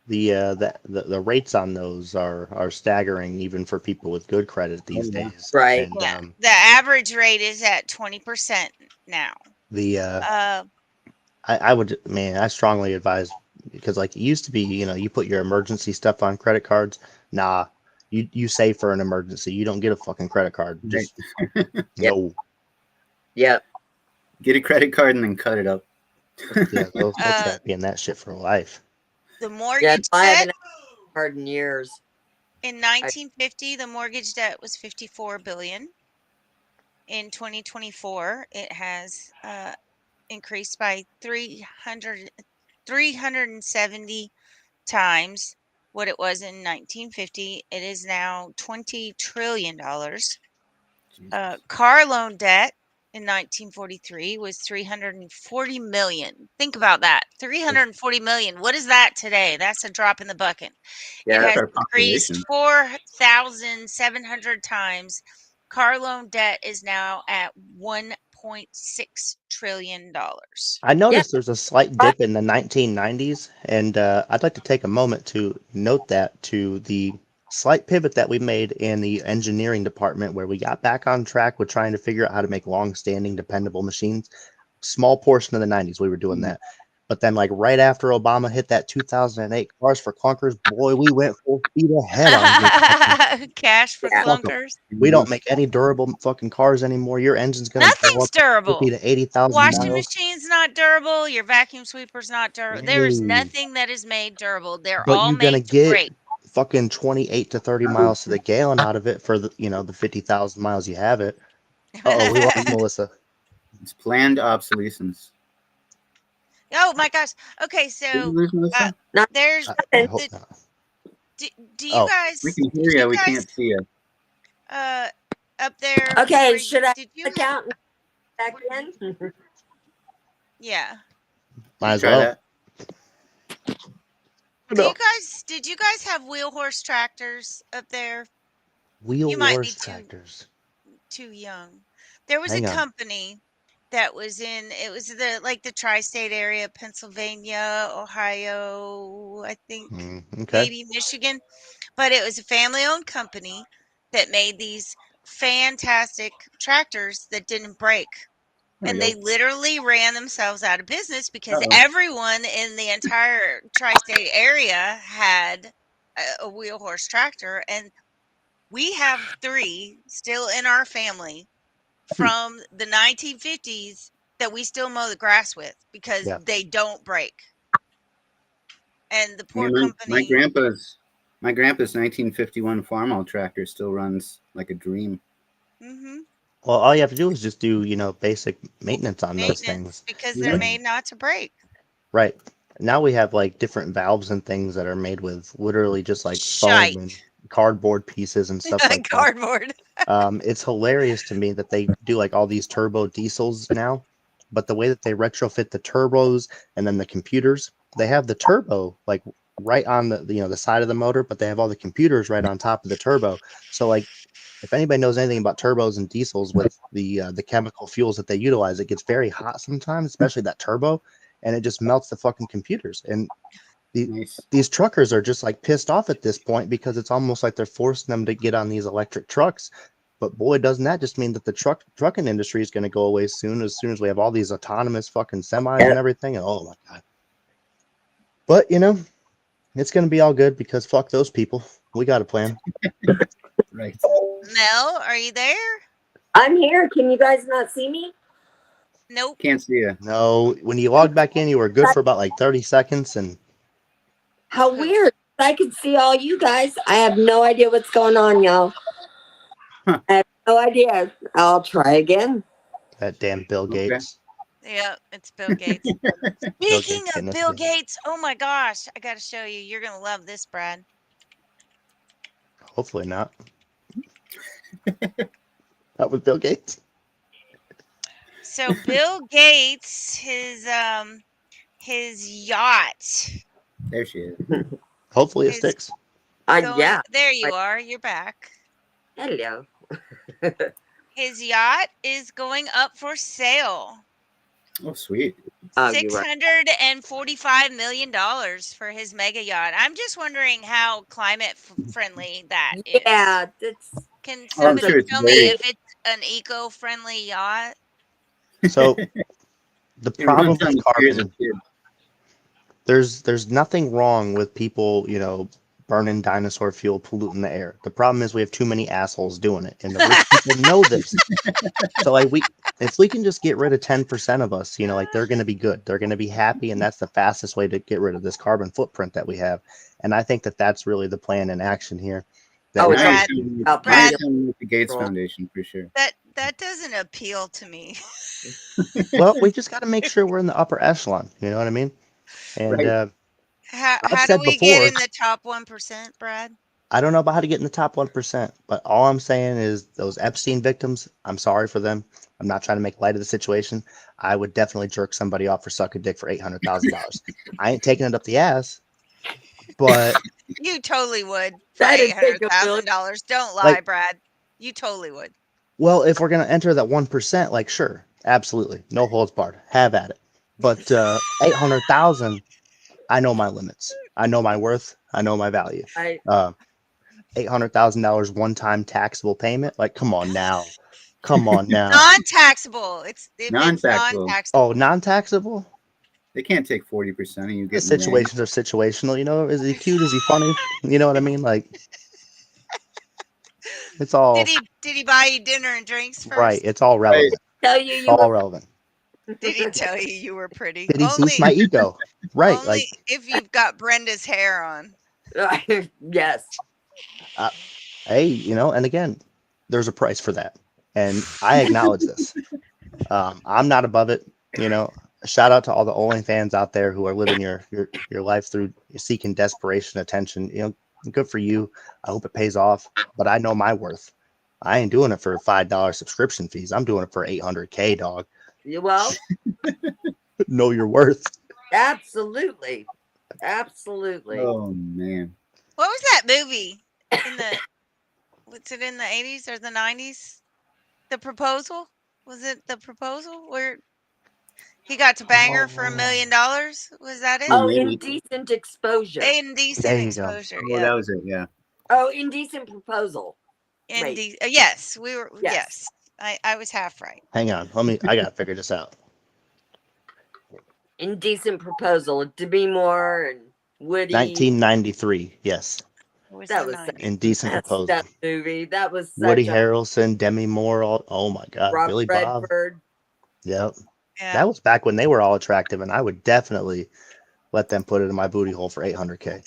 The rates on those are staggering, even for people with good credit these days. Right. And, the average rate is at 20% now. I strongly advise, because like it used to be, you put your emergency stuff on credit cards. Nah, you save for an emergency. You don't get a fucking credit card. Just no. Yep. Get a credit card and then cut it up. Yeah, they'll trap you in that shit for life. The mortgage debt. I haven't card in years. In 1950, the mortgage debt was $54 billion. In 2024, it has increased by 370 times what it was in 1950. It is now $20 trillion. Car loan debt in 1943 was 340 million. Think about that. 340 million. What is that today? That's a drop in the bucket. Yeah, it has increased 4,700 times. Car loan debt is now at $1.6 trillion. I noticed there's a slight dip in the 1990s, and I'd like to take a moment to note that to the slight pivot that we made in the engineering department, where we got back on track with trying to figure out how to make long-standing, dependable machines. Small portion of the 90s, we were doing that. But then, like, right after Obama hit that 2008 Cars for Clunkers, boy, we went full speed ahead on cash for clunkers. We don't make any durable fucking cars anymore. Your engine's going to Nothing's durable. 50 to 80,000 Washing machine's not durable. Your vacuum sweeper's not durable. No. There is nothing that is made durable. They're but all you're gonna made to get break. Fucking 28 to 30 miles to the gallon out of it for the the 50,000 miles you have it. Oh, we lost Melissa. It's planned obsolescence. Oh my gosh. Okay, so there's. I hope not. Do you guys? We can hear you. We can't see you. Up there. Okay, should I count back in? Yeah. Might as Try well. that. Did you guys have wheel horse tractors up there? Wheel You might be horse tractors. too young. There was Hang a on. company that was the tri-state area, Pennsylvania, Ohio, I think Okay. maybe Michigan, but it was a family-owned company that made these fantastic tractors that didn't break. There And we they go. literally ran themselves out of business because Uh-oh. everyone in the entire tri-state area had a wheel horse tractor. And we have 3 still in our family from the 1950s that we still mow the grass with because Yeah. they don't break. And the I poor mean, my company. grandpa's 1951 farmall tractor still runs like a dream. Mhm. Well, all you have to do is just do, basic maintenance on those things. Because Yeah. they're made not to break. Right. Now we have like different valves and things that are made with literally just like Shite. foam and cardboard pieces and stuff like that. Cardboard. It's hilarious to me that they do like all these turbo diesels now, but the way that they retrofit the turbos and then the computers, they have the turbo like right on the side of the motor, but they have all the computers right on top of the turbo. So like if anybody knows anything about turbos and diesels with the chemical fuels that they utilize, it gets very hot sometimes, especially that turbo, and it just melts the fucking computers. And Nice. these truckers are just like pissed off at this point because it's almost like they're forcing them to get on these electric trucks. But boy, doesn't that just mean that the trucking industry is going to go away as soon as we have all these autonomous fucking semis and everything. And oh my god! But it's going to be all good because fuck those people. We got a plan. Right. Mel, are you there? I'm here. Can you guys not see me? Nope. Can't see you. No, when you logged back in, you were good for about like 30 seconds, and How weird. I can see all you guys. I have no idea what's going on, y'all. Huh. I have no idea. I'll try again. that damn Bill Okay. Gates. Yeah, it's Bill Gates. Bill Speaking Gates getting of us Bill together. Gates, oh my gosh, I got to show you. You're going to love this, Brad. Hopefully not. That was Bill Gates. So Bill Gates, his yacht. There she is. Hopefully it sticks. Yeah. There you are. You're back. Hello. His yacht is going up for sale. Oh, sweet. $645 million for his mega yacht. I'm just wondering how climate friendly that is. Yeah, Can somebody tell me if it's an eco-friendly yacht? So the problem with carbon, there's nothing wrong with people, burning dinosaur fuel, polluting the air. The problem is we have too many assholes doing it, and the rich people know this. So like if we can just get rid of 10% of us, like they're going to be good. They're going to be happy, and that's the fastest way to get rid of this carbon footprint that we have. And I think that that's really the plan in action here. Brad, the Gates Foundation for sure. That doesn't appeal to me. Well, we just got to make sure we're in the upper echelon. You know what I mean? And how do we get in the top 1%, Brad? I don't know about how to get in the top 1%, but all I'm saying is those Epstein victims, I'm sorry for them. I'm not trying to make light of the situation. I would definitely jerk somebody off for sucking dick for $800,000. I ain't taking it up the ass, but you totally would for $800,000. Don't lie, Brad. You totally would. Well, if we're gonna enter that 1%, like sure, absolutely, no holds barred, have at it. But 800,000, I know my limits. I know my worth. I know my value. $800,000 one-time taxable payment. Like, come on now. Non-taxable. It's non-taxable. Oh, non-taxable. They can't take 40% of you. The situations are situational. Is he cute? Is he funny? You know what I mean? Like, it's all. Did he buy you dinner and drinks first? Right. It's all relevant. Tell you all relevant. Did he tell you were pretty? Did he boost my ego? Right. Only like if you've got Brenda's hair on. Yes. Hey, and again, there's a price for that. And I acknowledge this. I'm not above it. Shout out to all the OnlyFans out there who are living your life through seeking desperation attention. Good for you. I hope it pays off. But I know my worth. I ain't doing it for $5 subscription fees. I'm doing it for $800K, dog. Well, know your worth. Absolutely. Absolutely. Oh man. What was that movie? Was it in the 80s or the 90s? The Proposal? Was it The Proposal where he got to bang her for $1 million? Was that it? Oh, Maybe. Indecent Exposure. Indecent There you go. Exposure. Oh, that was it. Yeah. Oh, Indecent Proposal. Yes, we were. Yes. Yes, I was half right. Hang on. I gotta figure this out. Indecent Proposal. Demi Moore and Woody. 1993. Yes. That was such Indecent a Proposal. that movie. That was such Woody Harrelson, Demi Moore. Oh my God, Rob Billy Bob. Redford. Yep. Yeah. That was back when they were all attractive, and I would definitely let them put it in my booty hole for $800K.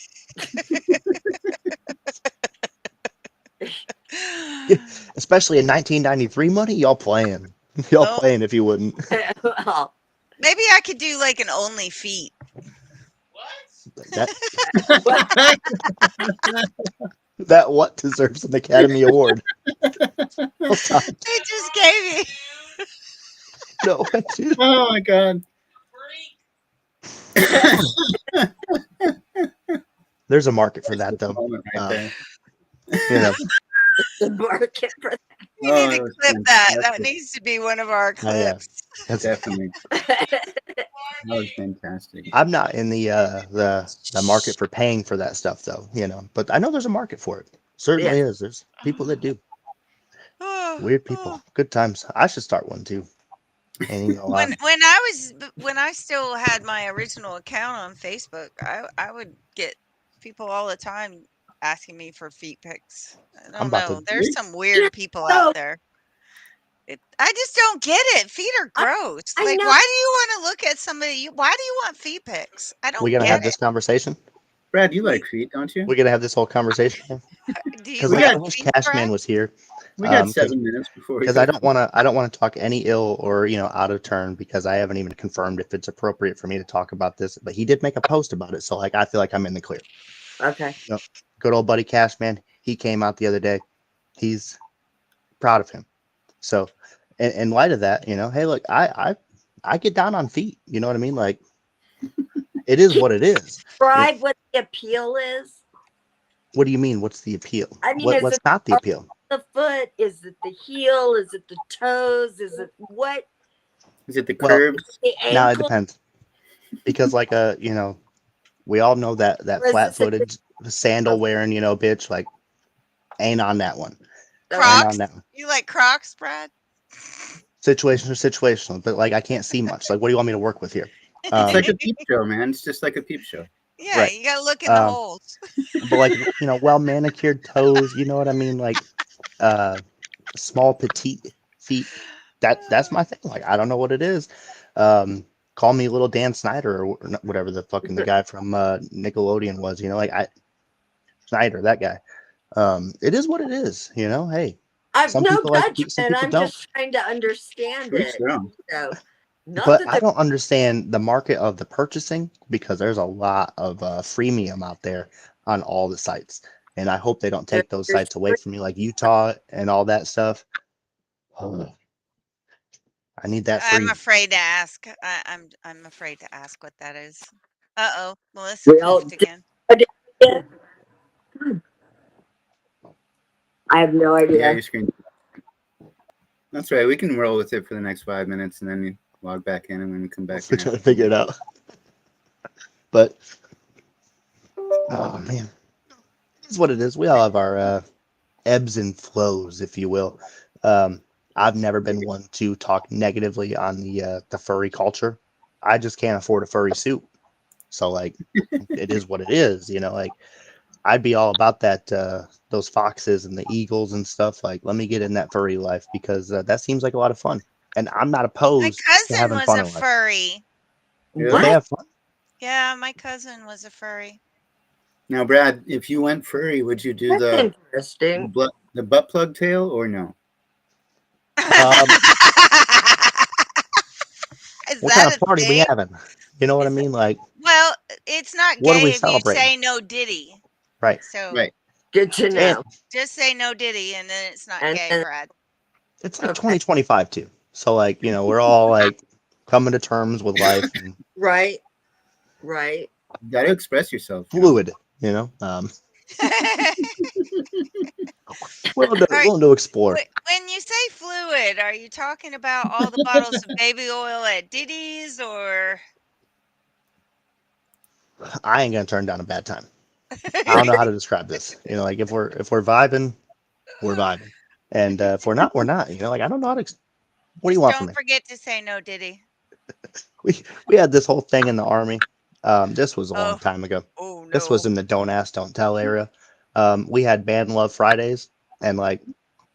Especially in 1993 money, y'all playing. Y'all playing if you wouldn't. Well, maybe I could do like an only feet. That what deserves an Academy Award. They just gave me. No, oh my God. There's a market for that though. You know. The market for that. We need to clip that. That needs to be one of our clips. Yeah. Definitely. That was fantastic. I'm not in the market for paying for that stuff though, you know. But I know there's a market for it. Certainly is. There's people that do. Weird people. Good times. I should start one too. When I still had my original account on Facebook, I would get people all the time asking me for feet pics. I don't know. There's some weird people out there. I just don't get it. Feet are gross. Why do you want to look at somebody? Why do you want feet pics? I don't. We gonna have this conversation? Brad, you like feet, don't you? We're gonna have this whole conversation. Because I wish Cashman was here. We got 7 minutes before. Because I don't want to talk any ill or out of turn, because I haven't even confirmed if it's appropriate for me to talk about this. But he did make a post about it, so I feel like I'm in the clear. Okay. Good old buddy Cashman. He came out the other day. He's proud of him. So, in light of that, hey, look, I get down on feet. You know what I mean? Like, it is what it is. Describe what the appeal is. What do you mean? What's the appeal? I mean, what's not the appeal? The foot? Is it the heel? Is it the toes? Is it what? Is it the curves? Now it depends. Because we all know that flat-footed sandal wearing, bitch, like, ain't on that one. Crocs? On that one. You like Crocs, Brad? Situational, but like I can't see much. Like, what do you want me to work with here? It's like a peep show, man. It's just like a peep show. Yeah, right. You gotta look in the holes. But like, well manicured toes, you know what I mean? Like, small petite feet. That's my thing. Like, I don't know what it is. Call me little Dan Snyder or whatever the fucking the guy from Nickelodeon was. Snyder, that guy. It is what it is. Hey. Some people like feet, some people don't. Just trying to understand it. So. But I don't understand the market of the purchasing, because there's a lot of freemium out there on all the sites. And I hope they don't take those sites away from me, like Utah and all that stuff. Oh, I need that free. I'm afraid to ask. I'm afraid to ask what that is. Uh-oh. Melissa poofed again. I have no idea. Yeah, your screen. That's right. We can roll with it for the next 5 minutes, and then you log back in, and then we come back. We're trying to figure it out. But oh man, it's what it is. We all have our ebbs and flows, if you will. I've never been one to talk negatively on the furry culture. I just can't afford a furry suit, so like, it is what it is. Like, I'd be all about that. Those foxes and the eagles and stuff. Like, let me get in that furry life, because that seems like a lot of fun. And I'm not opposed to having fun. My cousin was a furry. What? They have fun? Yeah, my cousin was a furry. Now, Brad, if you went furry, would you do the butt plug tail or no? What kind of party we having? You know what I mean? Like, well, it's not gay if you say no diddy. Right. So right. Good to know. Just say no diddy, and then it's not gay, Brad. It's like 2025 too. So like, we're all like coming to terms with life. And, right. Right. You got to express yourself. Fluid, you know. Willing to explore. When you say fluid, are you talking about all the bottles of baby oil at Diddy's, or? I ain't gonna turn down a bad time. I don't know how to describe this. You know, like if we're vibing, we're vibing, and if we're not, we're not. You know, like I don't know how to. What do you want from me? Don't forget to say no, Diddy. We had this whole thing in the army. This was a long time ago. Oh no. This was in the don't ask, don't tell era. We had band love Fridays, and like,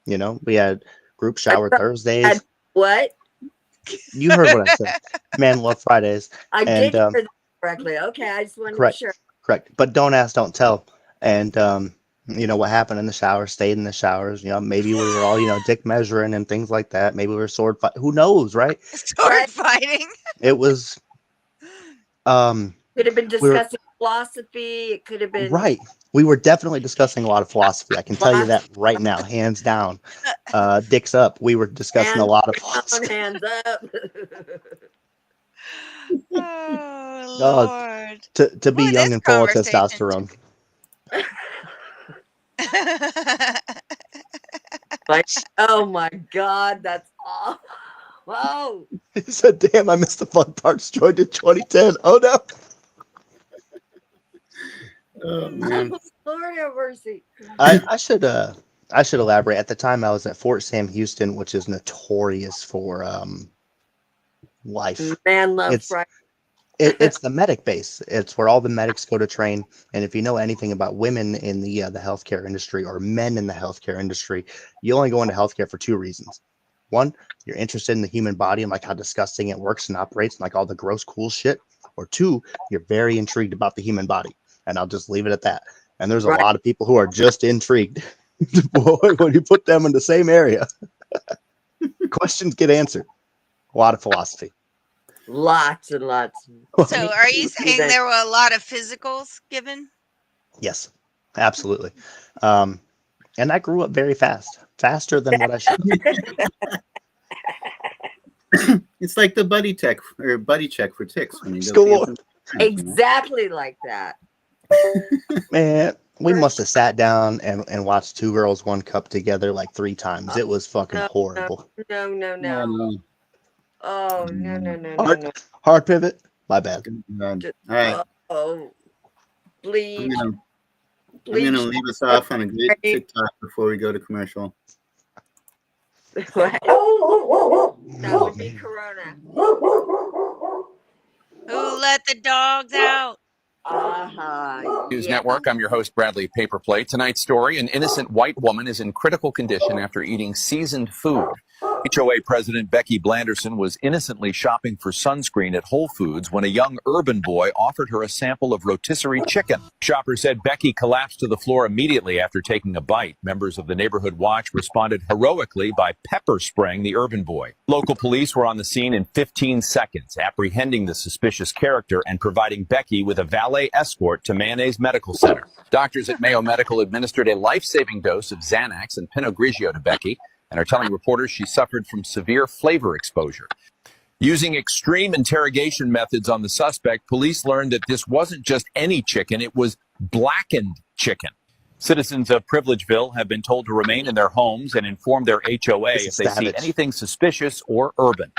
you know, we had group shower Thursdays. What? You heard what I said. Man love Fridays. I did hear that correctly. Okay, I just wanted to be sure. Correct. But don't ask, don't tell. And you know what happened in the shower stayed in the showers. You know, maybe we were all, you know, dick measuring and things like that. Maybe we were sword fight. Who knows, right? Sword fighting. It was. Could have been discussing philosophy. It could have been right. We were definitely discussing a lot of philosophy. I can tell you that right now, hands down. Dicks up. We were discussing a lot of philosophy. Hands up. Oh Lord. To be young and full of testosterone. Like, oh my God, that's awful. Whoa. He said, damn, I missed the fun parts. Joined in 2010. Oh no. Oh man. Lord have mercy. I should elaborate. At the time I was at Fort Sam Houston, which is notorious for life. Man love Friday. It's the medic base. It's where all the medics go to train. And if you know anything about women in the healthcare industry or men in the healthcare industry, you only go into healthcare for two reasons. One, you're interested in the human body and like how disgusting it works and operates and like all the gross, cool shit. Or two, you're very intrigued about the human body. And I'll just leave it at that. And there's a lot of people who are just intrigued. Boy, when you put them in the same area, questions get answered. A lot of philosophy. Lots and lots. So are you saying there were a lot of physicals given? Yes, absolutely. And I grew up very fast, faster than what I should. It's like the buddy check for ticks when you go. Exactly like that. Man, we must have sat down and watched Two Girls, One Cup together like 3 times. It was fucking horrible. No. Oh, no. Hard pivot. My bad. All right. Oh, please. I'm gonna leave us off on a great TikTok before we go to commercial. That would be Corona. Who let the dogs out? News Network. I'm your host, Bradley Paperplate. Tonight's story, an innocent white woman is in critical condition after eating seasoned food. HOA President Becky Blanderson was innocently shopping for sunscreen at Whole Foods when a young urban boy offered her a sample of rotisserie chicken. Shopper said Becky collapsed to the floor immediately after taking a bite. Members of the Neighborhood Watch responded heroically by pepper spraying the urban boy. Local police were on the scene in 15 seconds, apprehending the suspicious character and providing Becky with a valet escort to Mayonnaise Medical Center. Doctors at Mayo Medical administered a life-saving dose of Xanax and Pinot Grigio to Becky and are telling reporters she suffered from severe flavor exposure. Using extreme interrogation methods on the suspect, police learned that this wasn't just any chicken, it was blackened chicken. Citizens of Privilegeville have been told to remain in their homes and inform their HOA if they see anything suspicious or urban.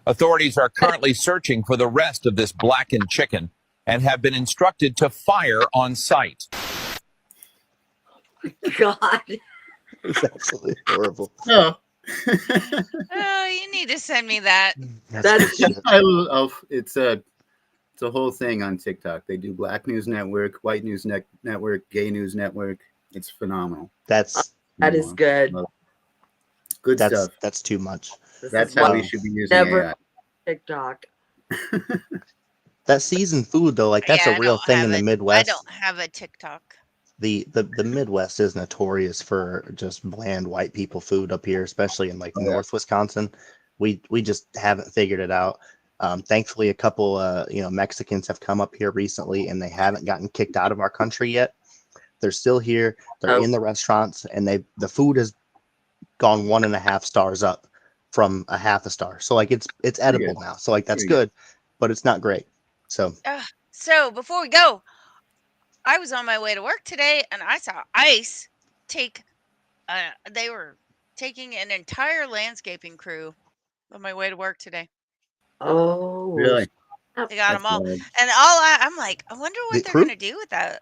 Authorities are currently searching for the rest of this blackened chicken and have been instructed to fire on site. God. It's absolutely horrible. Oh. Oh, you need to send me that. It's a whole thing on TikTok. They do Black News Network, White News Network, Gay News Network. It's phenomenal. That is good. Good stuff. That's too much. That's how we should be using AI. TikTok. That seasoned food though, like that's a real thing in the Midwest. I don't have a TikTok. The Midwest is notorious for just bland white people food up here, especially in like North Wisconsin. We just haven't figured it out. Thankfully, a couple Mexicans have come up here recently, and they haven't gotten kicked out of our country yet. They're still here. They're in the restaurants, and the food has gone 1.5 stars up from a 0.5 star. So like it's edible now. So like that's good, but it's not great. So So before we go, I was on my way to work today and I saw ICE take, they were taking an entire landscaping crew on my way to work today. Oh, Really? They got That's them all. bad. And I'm like, I wonder The what they're crew? going to do with that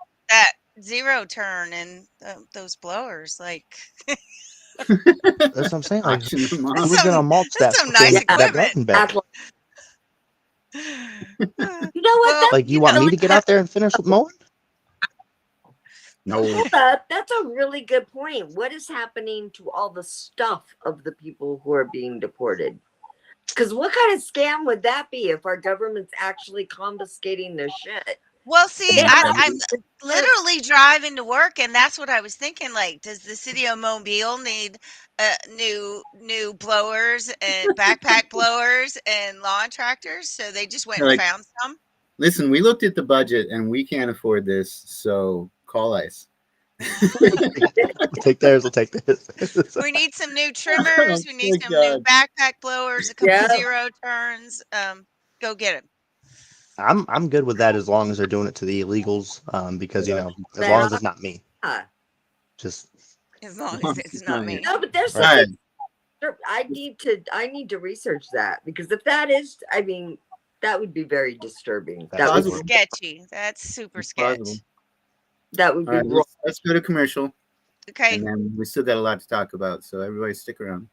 zero turn and those blowers. Like, That's what I'm saying. Like, Auction them who off. was gonna mulch that's that some nice freaking that equipment. garden bed? You know what? Well, Like, you want me to get out there and finish mowing? No. That's a really good point. What is happening to all the stuff of the people who are being deported? Because what kind of scam would that be if our government's actually confiscating their shit? Well, see, They have I'm literally driving to work, and that's what I was thinking. Like, does the city of Mobile need new blowers and backpack blowers and lawn tractors? So they just went and Like, found some. listen, we looked at the budget and we can't afford this, so call ICE. We'll take theirs. We'll take this. We need some new trimmers. We need my some new God. backpack blowers. A couple Yeah. zero turns. Go get it. I'm good with that as long as they're doing it to the illegals. Because you know, as long as it's not me. Just As long as it's not me. No, but there's Right. I need to research that, because if that is, I mean, that would be very disturbing. That would, Possible. Sketchy. That's super It's sketch. possible. that would All be right, wrong. let's go to commercial, Okay. and then we still got a lot to talk about. So everybody, stick around.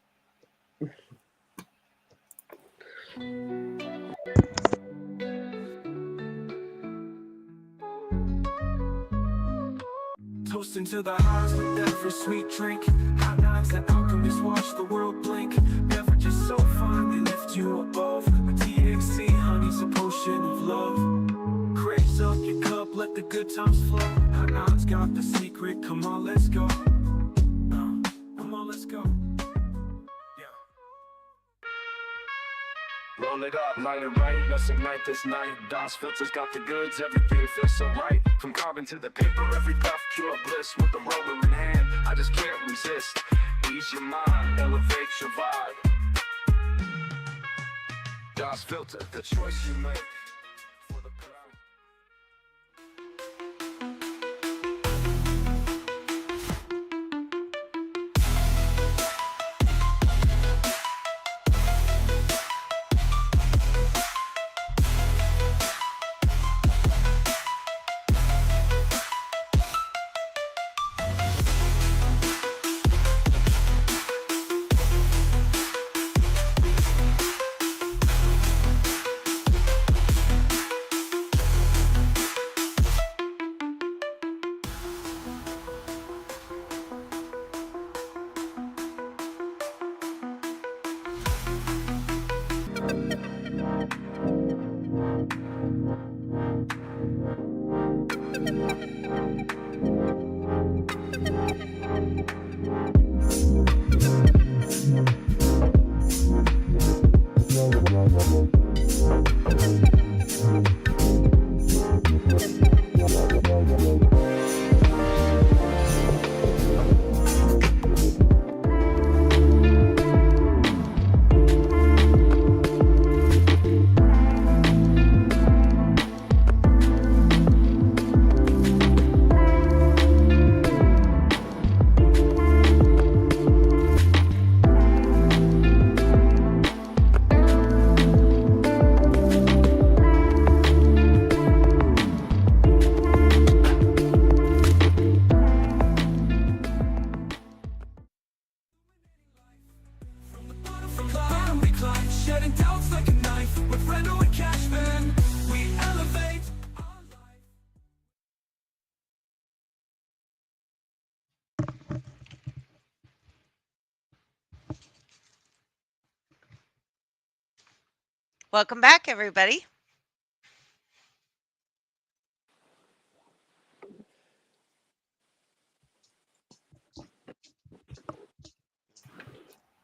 Toasting to the highs with every sweet drink. Hot knives and alchemists watch the world blink. Beverages so fine they lift you above. With THC, honey's a potion of love. Raise up your cup, let the good times flow. Hot knives got the secret. Come on, let's go. Come on, let's go. Roll it up, light it right, let's ignite this night. DOS filters got the goods, everything feels so right. From carbon to the paper, every puff, pure bliss. With the roller in hand, I just can't resist. Ease your mind, elevate your vibe. DOS filter, the choice you make. For the crowd. Shedding doubts like a knife with Reno and Cashman. We elevate our life. Welcome back, everybody.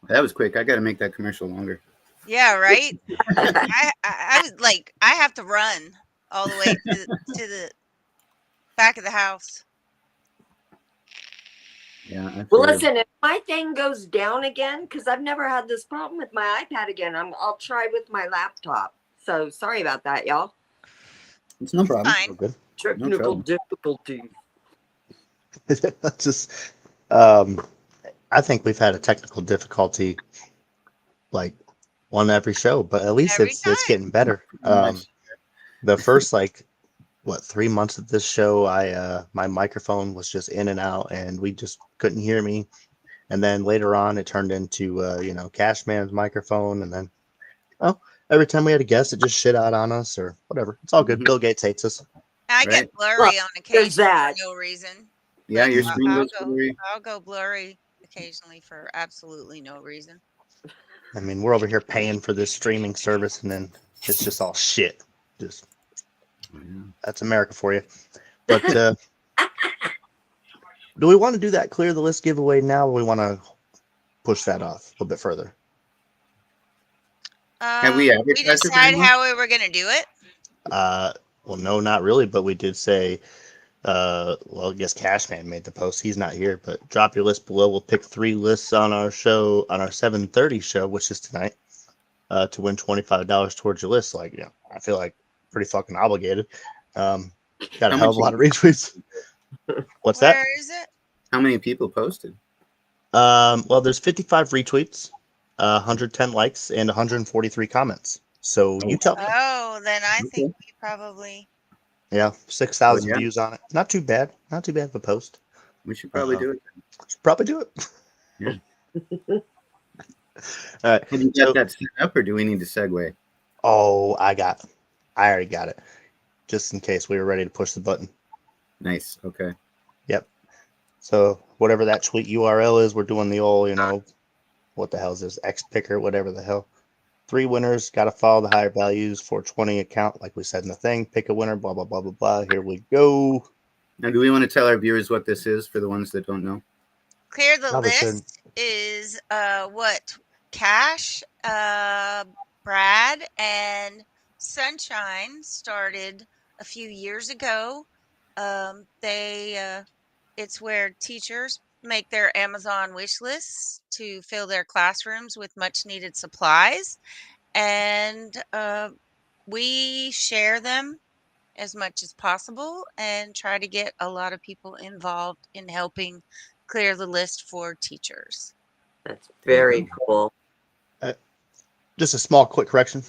That was quick. I got to make that commercial longer. Yeah, right. I was like, I have to run all the way to the back of the house. Yeah. Well, listen, if my thing goes down again, because I've never had this problem with my iPad again, I'll try with my laptop. So sorry about that, y'all. It's no problem. Fine. Good. Technical difficulties. Just, I think we've had a technical difficulty, like on every show, but at least Every it's time. getting better. The first 3 months of this show, my microphone was just in and out, and we just couldn't hear me. And then later on, it turned into Cashman's microphone, and then every time we had a guest, it just shit out on us or whatever. It's all good. Bill Gates hates us. I get blurry on occasion for no reason. Yeah, Like, your screen goes blurry. I'll go blurry occasionally for absolutely no reason. I mean, we're over here paying for this streaming service, and then it's just all shit. Just that's America for you. But do we want to do that clear the list giveaway now, or we want to push that off a little bit further? Have we decided how we were going to do it? Well, no, not really, but we did say, I guess Cashman made the post. He's not here, but drop your list below. We'll pick 3 lists on our show, on our 7:30 show, which is tonight, to win $25 towards your list. Like, I feel like pretty fucking obligated. Got a hell of a lot of retweets. What's that? Where is it? How many people posted? Well, there's 55 retweets, 110 likes, and 143 comments. So you tell me. Oh, then I think we probably. Yeah, 6,000 views on it. Not too bad. Not too bad of a post. We should probably do it. Should probably do it. Yeah. All right. Have you got that set up, or do we need to segue? Oh, I already got it. Just in case we were ready to push the button. Nice. Okay. Yep. So whatever that tweet URL is, we're doing the old, what the hell is this? X picker, whatever the hell. 3 winners, got to follow the higher values for 20 account, like we said in the thing. Pick a winner, blah, blah, blah, blah, blah. Here we go. Now, do we want to tell our viewers what this is for the ones that don't know? Clear the list is what Cash, Brad, and Sunshine started a few years ago. It's where teachers make their Amazon wish lists to fill their classrooms with much needed supplies, and we share them as much as possible and try to get a lot of people involved in helping clear the list for teachers. That's very cool. Just a small quick correction.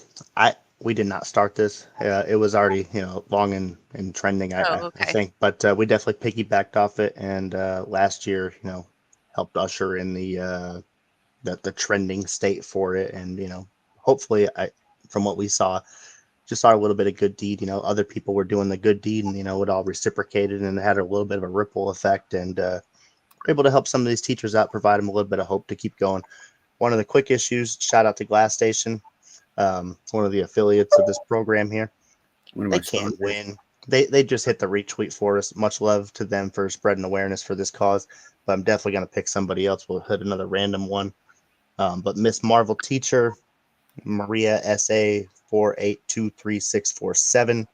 We did not start this. It was already, long and trending, I think. But we definitely piggybacked off it, and last year, helped usher in the trending state for it. And hopefully, from what we saw, just saw a little bit of good deed. Other people were doing the good deed, and it all reciprocated, and it had a little bit of a ripple effect. And we're able to help some of these teachers out, provide them a little bit of hope to keep going. One of the quick issues. Shout out to Glass Station. One of the affiliates of this program here. They can't win. They just hit the retweet for us. Much love to them for spreading awareness for this cause. But I'm definitely going to pick somebody else. We'll hit another random one. But Miss Marvel Teacher, Maria SA 4823647.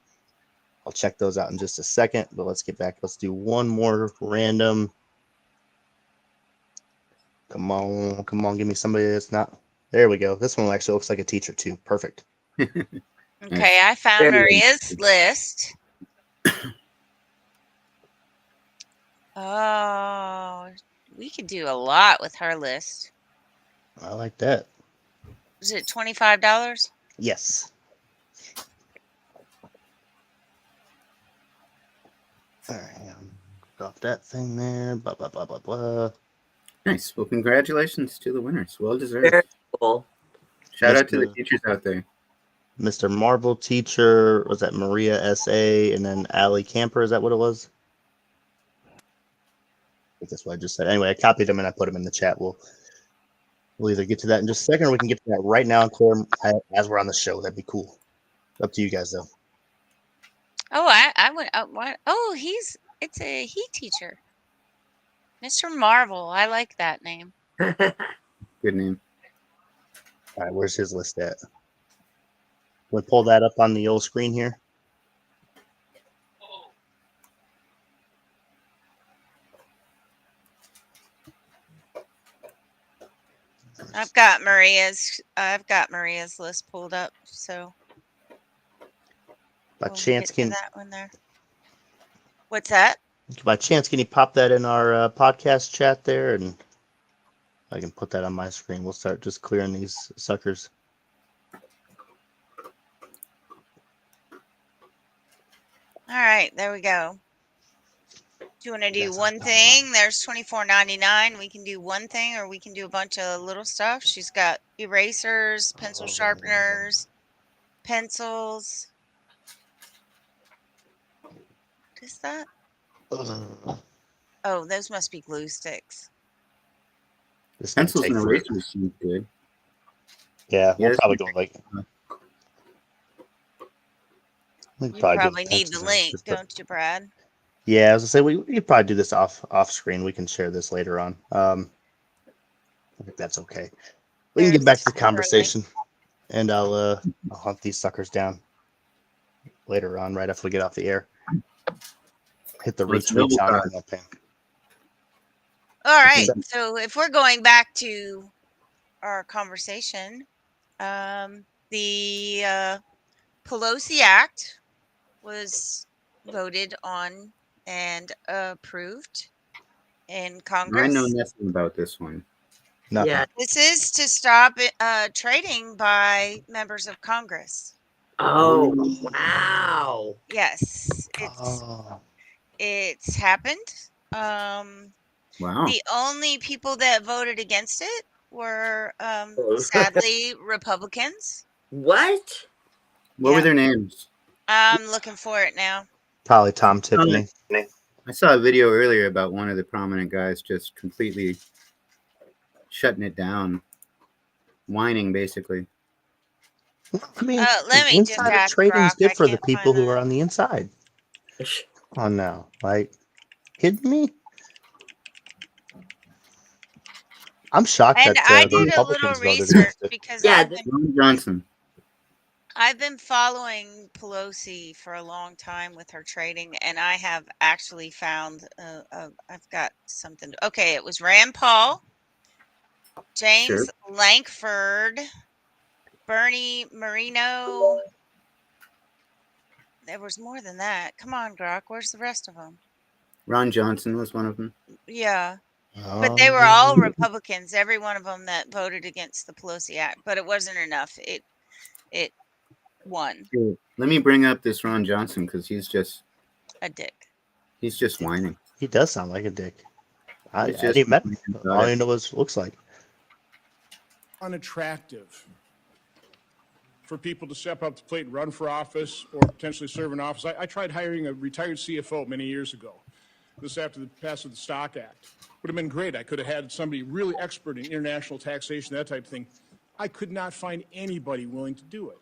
I'll check those out in just a second. But let's get back. Let's do one more random. Come on. Give me somebody that's not. There we go. This one actually looks like a teacher too. Perfect. Okay, I found Maria's list. Oh, we could do a lot with her list. I like that. Is it $25? Yes. All right. Off that thing there. Blah, blah, blah, blah, blah. Nice. Well, congratulations to the winners. Well deserved. Very cool. Shout out to the teachers out there. Mr. Marvel Teacher, was that Maria S.A. and then Allie Camper? Is that what it was? I think that's what I just said. Anyway, I copied them and I put them in the chat. We'll either get to that in just a second, or we can get to that right now and clear them as we're on the show. That'd be cool. Up to you guys, though. Oh, I went. What? Oh, it's a he teacher. Mr. Marvel. I like that name. Good name. All right, where's his list at? We'll pull that up on the old screen here. I've got Maria's list pulled up. So By When we chance, get to that one there. What's that? by chance, can you pop that in our podcast chat there, and I can put that on my screen. We'll start just clearing these suckers. All right, there we go. Do you want to do one thing? There's $24.99. We can do one thing, or we can do a bunch of little stuff. She's got erasers, pencil sharpeners, pencils. What is that? Oh, those must be glue sticks. Pencils and erasers seem good. Yeah, we'll probably go like. You probably need the link, don't you, Brad? Yeah, as I say, we could probably do this off screen. We can share this later on. I think that's okay. We can get back to the conversation, and I'll hunt these suckers down later on, right after we get off the air. Hit the retweets on it. All right. So if we're going back to our conversation, the Pelosi Act was voted on and approved in Congress. I know nothing about this one. Nothing. Yeah. This is to stop trading by members of Congress. Oh, wow. Yes, it's happened. Wow. The only people that voted against it were sadly Republicans. What? What were their names? I'm looking for it now. Probably Tom Tiffany. I saw a video earlier about one of the prominent guys just completely shutting it down, whining basically. I mean, let me just insider ask trading is Brock. good I for the can't people find who are on the inside. Come on now, like, kidding me? I'm shocked And that I the did a little Republicans voted research against it. because Ron Johnson. I've been following Pelosi for a long time with her trading, and I have actually found I've got something. Okay, it was Rand Paul, James Lankford, Bernie Moreno. There was more than that. Come on, Grok. Where's the rest of them? Ron Johnson was one of them. Yeah. But they were all Republicans, every one of them that voted against the Pelosi Act. But it wasn't enough. It won. Here, let me bring up this Ron Johnson because he's just a dick. He's just whining. He does sound like a dick. I didn't met him. All I know what looks like. Unattractive for people to step up to the plate and run for office or potentially serve in office. I tried hiring a retired CFO many years ago. This after the passage of the Stock Act. Would have been great. I could have had somebody really expert in international taxation, that type of thing. I could not find anybody willing to do it.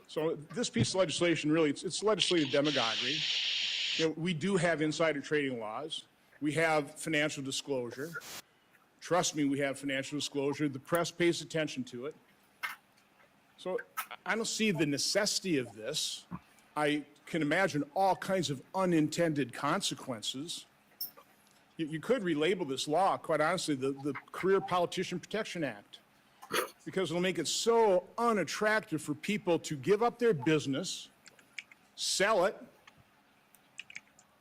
So this piece of legislation, really, it's legislative demagoguery. You know, we do have insider trading laws. We have financial disclosure. Trust me, we have financial disclosure. The press pays attention to it. So I don't see the necessity of this. I can imagine all kinds of unintended consequences. You could relabel this law, quite honestly, the Career Politician Protection Act, because it'll make it so unattractive for people to give up their business, sell it,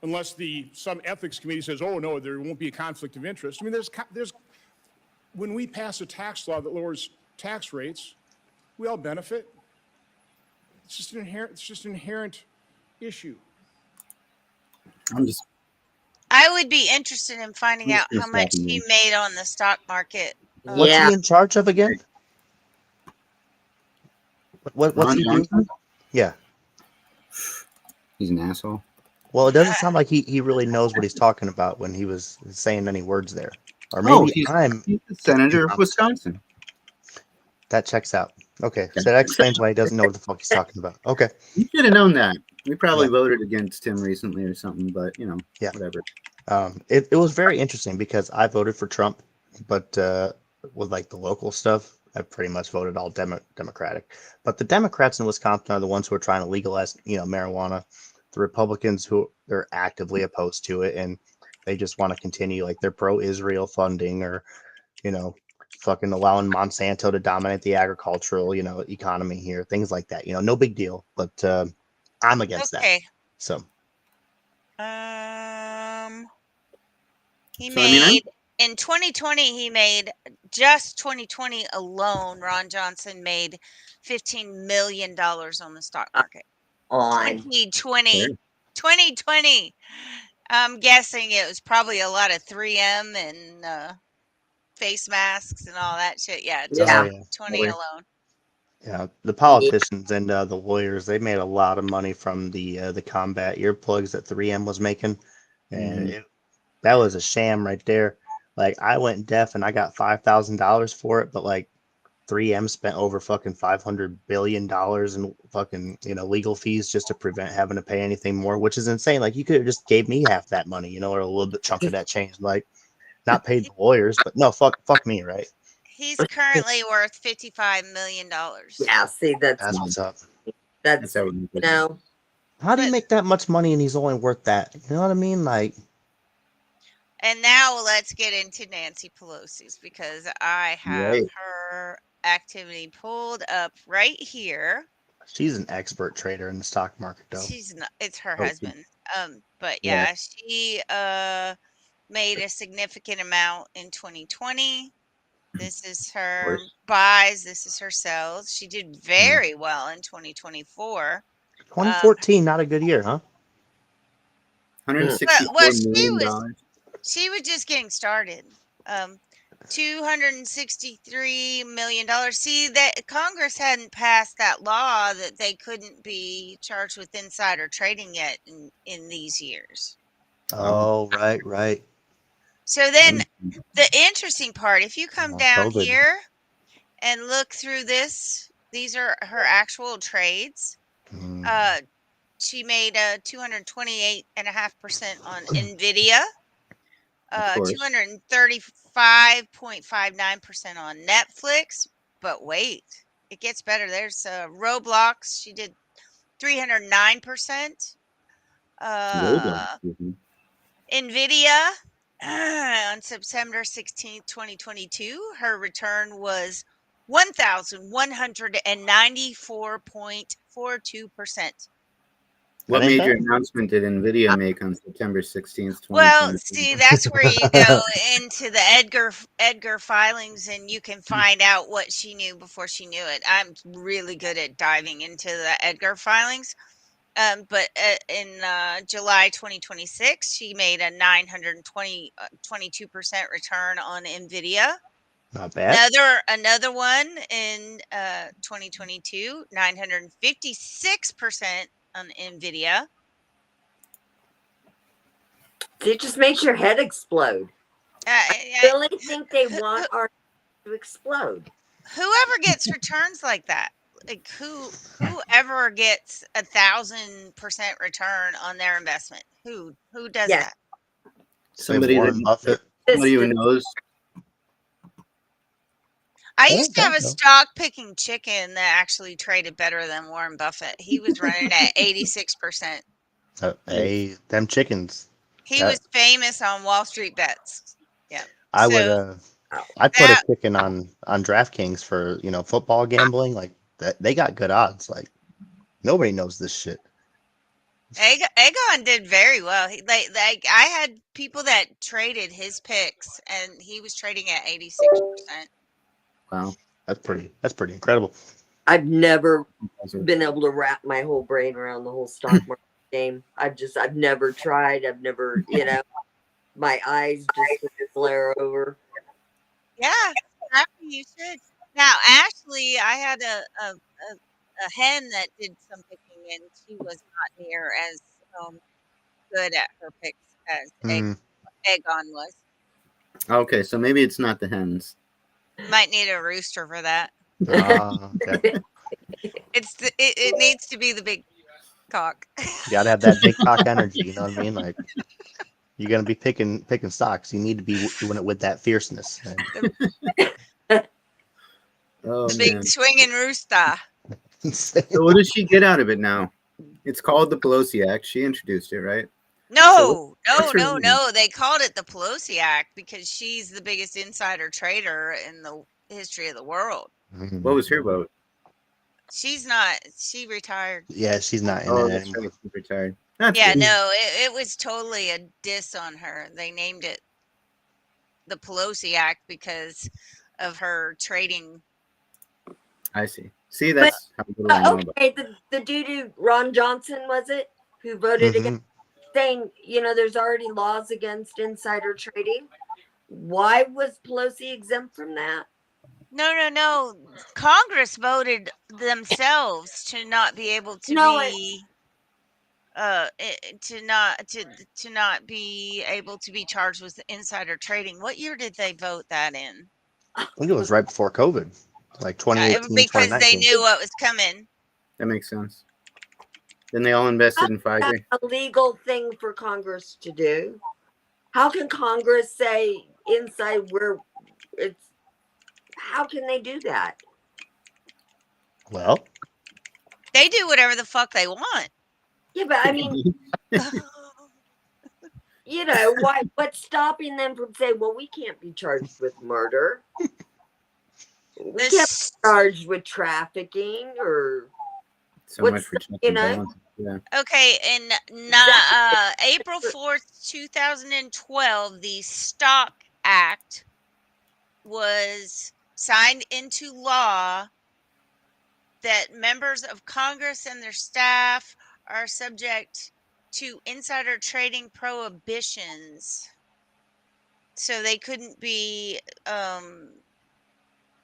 unless some ethics committee says, oh, no, there won't be a conflict of interest. I mean, there's when we pass a tax law that lowers tax rates, we all benefit. It's just an inherent issue. I would be interested in finding out how much he made on the stock market. What's he in charge of again? What's he doing? Yeah. He's an asshole. Well, it doesn't sound like he really knows what he's talking about when he was saying any words there. Or maybe he's the senator of Wisconsin. That checks out. Okay, so that explains why he doesn't know what the fuck he's talking about. Okay. You should have known that. We probably voted against him recently or something, but, whatever. It was very interesting because I voted for Trump, but with like the local stuff, I pretty much voted all Democratic. But the Democrats in Wisconsin are the ones who are trying to legalize, marijuana. The Republicans they're actively opposed to it, and they just want to continue, like they're pro-Israel funding, or, fucking allowing Monsanto to dominate the agricultural, economy here, things like that. No big deal, but I'm against that. Okay. So, he So, I mean, made in 2020. He made just 2020 alone. Ron Johnson made $15 million on the stock market. On 2020. I'm guessing it was probably a lot of 3M and face masks and all that shit. Yeah, just Yeah. 2020 alone. yeah, the politicians and the lawyers, they made a lot of money from the combat earplugs that 3M was making, and that was a sham right there. Like, I went deaf and I got $5,000 for it, but like 3M spent over fucking $500 billion in fucking legal fees just to prevent having to pay anything more, which is insane. Like, you could have just gave me half that money, or a little bit chunk of that change, like not paid the lawyers, but no, fuck me, right? He's currently worth $55 million. Yeah, see, that's what's up. That's how do you make that much money and he's only worth that? You know what I mean? Like, and now let's get into Nancy Pelosi's, because I have her activity pulled up right here. She's an expert trader in the stock market, though. She's not. It's her husband. But yeah, she made a significant amount in 2020. This is her buys. This is her sells. She did very well in 2024. 2014, not a good year, huh? $164 million. She was just getting started. $263 million. See, that Congress hadn't passed that law that they couldn't be charged with insider trading yet in these years. Oh, right. So then the interesting part, if you come down here and look through this, these are her actual trades. She made a 228.5% on NVIDIA, 235.59% on Netflix. But wait, it gets better. There's Roblox. She did 309%. NVIDIA on September 16th, 2022, her return was 1,194.42%. What major announcement did NVIDIA make on September 16th, 2022? Well, see, that's where you go into the Edgar filings, and you can find out what she knew before she knew it. I'm really good at diving into the Edgar filings. But in July 2026, she made a 22% return on NVIDIA. Not bad. Another one in 2022, 956% on NVIDIA. It just makes your head explode. I really think they want our to explode. Whoever gets returns like that, like whoever gets 1,000% return on their investment, who does that? Somebody Warren Buffett. Somebody who knows. I used to have a stock picking chicken that actually traded better than Warren Buffett. He was running at 86%. Hey, them chickens. He was famous on Wall Street Bets. Yeah. I put a chicken on DraftKings for football gambling. Like they got good odds. Like nobody knows this shit. Aegon did very well. Like I had people that traded his picks, and he was trading at 86%. Wow, that's pretty incredible. I've never been able to wrap my whole brain around the whole stock market game. I've never tried. I've never, my eyes just glare over. Yeah, you should. Now, Ashley, I had a hen that did some picking, and she was not near as good at her picks as Aegon was. Okay, so maybe it's not the hens. Might need a rooster for that. Okay. It needs to be the big cock. You gotta have that big cock energy. You know what I mean? Like you're gonna be picking stocks. You need to be doing it with that fierceness. The big swinging rooster. So what does she get out of it now? It's called the Pelosi Act. She introduced it, right? No, what's her name? no. They called it the Pelosi Act because she's the biggest insider trader in the history of the world. What was her vote? She's not. She retired. Yeah, she's not in Oh, it that's anymore. right. She's retired. That's Yeah, good. no, it was totally a diss on her. They named it the Pelosi Act because of her trading. I see. See, that's how little I know about. Okay, the dude who Ron Johnson was it who voted against, saying there's already laws against insider trading. Why was Pelosi exempt from that? No. Congress voted themselves to not be able to be to not be able to be charged with insider trading. What year did they vote that in? I think it was right before COVID, like 2018, Because they 2019. knew what was coming. That makes sense. Then they all invested in Pfizer. That's a legal thing for Congress to do. How can Congress say inside where it's? How can they do that? Well, they do whatever the fuck they want. Yeah, but I mean, what's stopping them from saying, well, we can't be charged with murder. We can't be charged with trafficking or so much for balance. Yeah. Okay, in April 4th, 2012, the Stock Act was signed into law that members of Congress and their staff are subject to insider trading prohibitions. So they couldn't be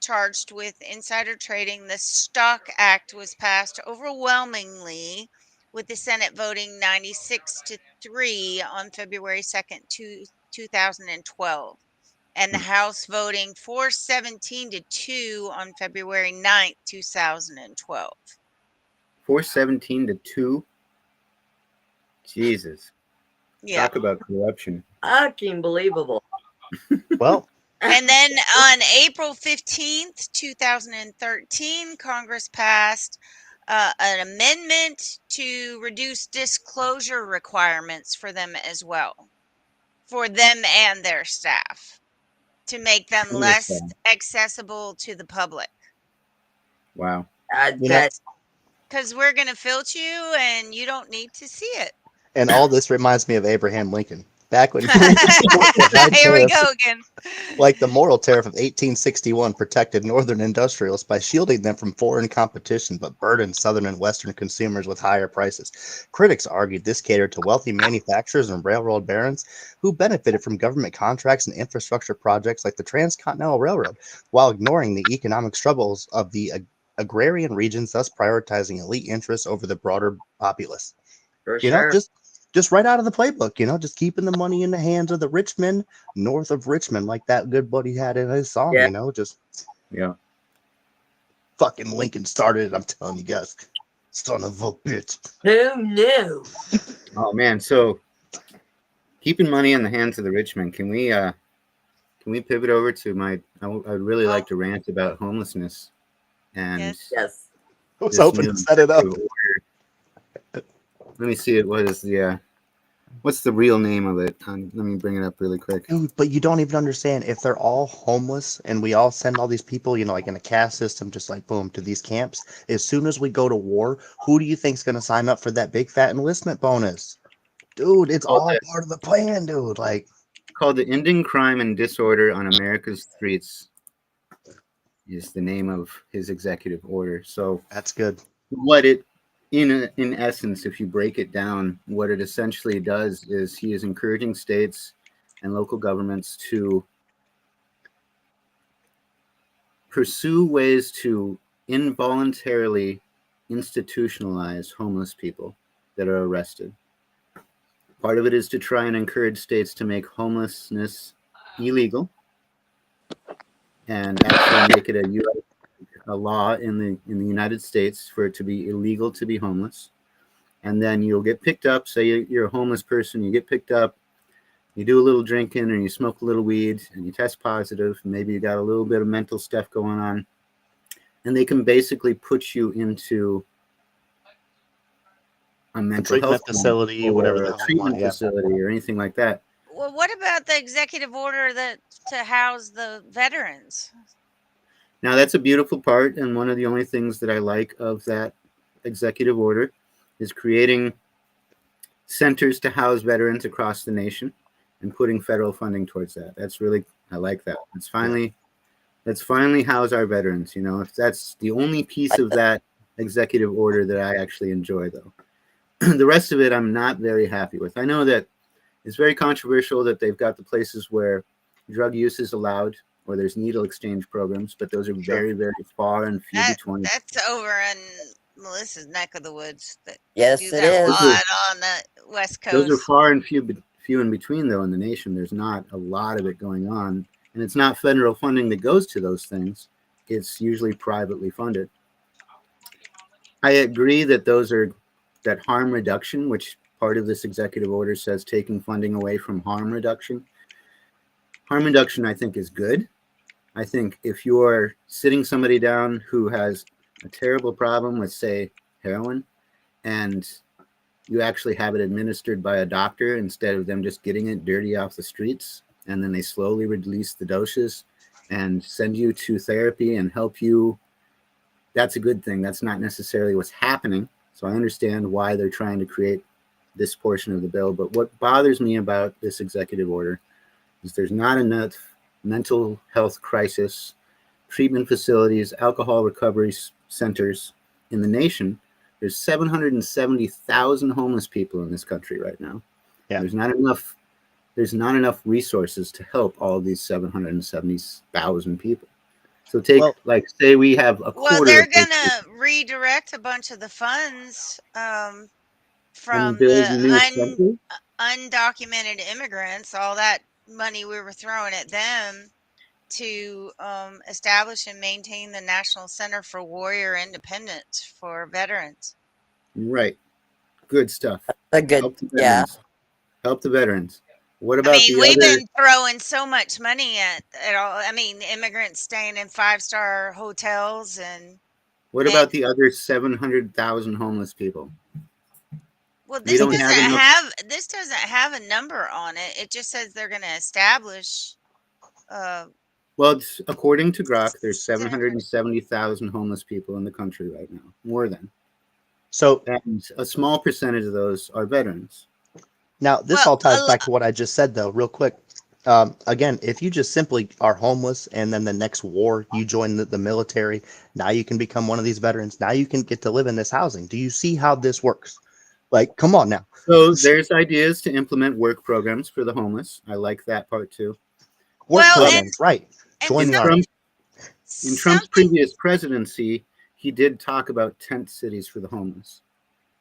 charged with insider trading. The Stock Act was passed overwhelmingly, with the Senate voting 96-3 on February 2nd, 2012, and the House voting 417-2 on February 9th, 2012. 417-2. Jesus. Yeah. Talk about corruption. Fucking believable. Well. And then on April 15th, 2013, Congress passed an amendment to reduce disclosure requirements for them as well, for them and their staff, to make them less accessible to the public. Wow. Because we're going to filch you and you don't need to see it. And all this reminds me of Abraham Lincoln. Back when here we go again. Like the moral tariff of 1861 protected northern industrialists by shielding them from foreign competition, but burdened southern and western consumers with higher prices. Critics argued this catered to wealthy manufacturers and railroad barons who benefited from government contracts and infrastructure projects like the Transcontinental Railroad, while ignoring the economic struggles of the agrarian regions, thus prioritizing elite interests over the broader populace. For sure. Just right out of the playbook, just keeping the money in the hands of the rich men north of Richmond, like that good buddy had in his song, Fucking Lincoln started it, I'm telling you guys. Son of a bitch. Who knew? Oh man, so keeping money in the hands of the rich men, can we pivot over to I would really like to rant about homelessness. And yes. I was hoping to set it up. Let me see it. What's the real name of it? Let me bring it up really quick. Dude, but you don't even understand. If they're all homeless and we all send all these people, like in a caste system, just like boom, to these camps, as soon as we go to war, who do you think's going to sign up for that big fat enlistment bonus? Dude, it's all part of the plan, dude. Called the Ending Crime and Disorder on America's Streets is the name of his executive order. So that's good. What it in essence, if you break it down, what it essentially does is he is encouraging states and local governments to pursue ways to involuntarily institutionalize homeless people that are arrested. Part of it is to try and encourage states to make homelessness illegal and actually make it a law in the United States for it to be illegal to be homeless. And then you'll get picked up. Say you're a homeless person, you get picked up, you do a little drinking and you smoke a little weed and you test positive. Maybe you got a little bit of mental stuff going on. And they can basically put you into a mental treatment health facility, or whatever the a hell you treatment want. Yeah. facility or anything like that. Well, what about the executive order that to house the veterans? Now, that's a beautiful part, and one of the only things that I like of that executive order is creating centers to house veterans across the nation and putting federal funding towards that. That's really, I like that. Let's finally house our veterans. You know, if that's the only piece of that executive order that I actually enjoy, though. The rest of it, I'm not very happy with. I know that it's very controversial that they've got the places where drug use is allowed or there's needle exchange programs, but those are very, very far and few between. That's over in Melissa's neck of the woods. That Yes, do it that is. a lot on the West Those are Coast. far and few in between, though, in the nation. There's not a lot of it going on. And it's not federal funding that goes to those things. It's usually privately funded. I agree that that harm reduction, which part of this executive order says taking funding away from harm reduction. Harm reduction, I think, is good. I think if you're sitting somebody down who has a terrible problem with, say, heroin, and you actually have it administered by a doctor instead of them just getting it dirty off the streets, and then they slowly release the doses and send you to therapy and help you, that's a good thing. That's not necessarily what's happening. So I understand why they're trying to create this portion of the bill. But what bothers me about this executive order is there's not enough mental health crisis treatment facilities, alcohol recovery centers in the nation. There's 770,000 homeless people in this country right now. Yeah. There's not enough resources to help all of these 770,000 people. So say we have a quarter. Well, they're gonna redirect a bunch of the funds from the undocumented immigrants, all that money we were throwing at them, to establish and maintain the National Center for Warrior Independence for veterans. Right. Good stuff. Help the veterans. What about we've been throwing so much money at all. Immigrants staying in 5-star hotels and. What about the other 700,000 homeless people? Well, this doesn't have a number on it. It just says they're going to establish. Well, according to Grok, there's 770,000 homeless people in the country right now, more than. So, and a small percentage of those are veterans. Now, this all ties back to what I just said, though, real quick. Again, if you just simply are homeless and then the next war, you join the military, now you can become one of these veterans. Now you can get to live in this housing. Do you see how this works? Like, come on now. So there's ideas to implement work programs for the homeless. I like that part, too. Work programs, right. Join the army. In Trump's previous presidency, he did talk about tent cities for the homeless.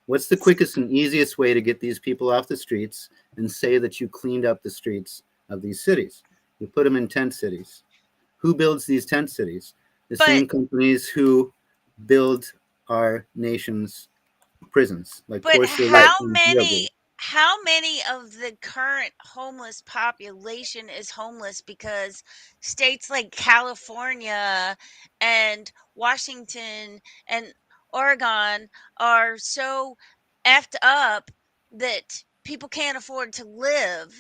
What's the quickest and easiest way to get these people off the streets and say that you cleaned up the streets of these cities? You put them in tent cities. Who builds these tent cities? The same companies who build our nation's prisons. How many of the current homeless population is homeless because states like California and Washington and Oregon are so effed up that people can't afford to live,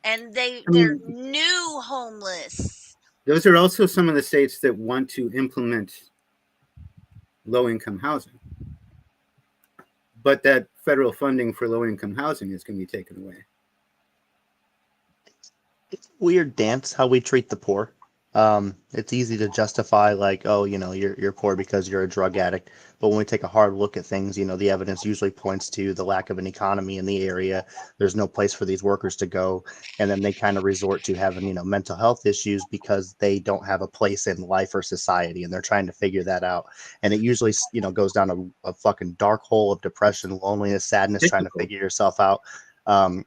and they're new homeless. Those are also some of the states that want to implement low-income housing. But that federal funding for low-income housing is going to be taken away. It's a weird dance how we treat the poor. It's easy to justify like, oh, you're poor because you're a drug addict. But when we take a hard look at things, the evidence usually points to the lack of an economy in the area. There's no place for these workers to go. And then they kind of resort to having, mental health issues because they don't have a place in life or society. And they're trying to figure that out. And it usually, goes down a fucking dark hole of depression, loneliness, sadness, trying to figure yourself out. And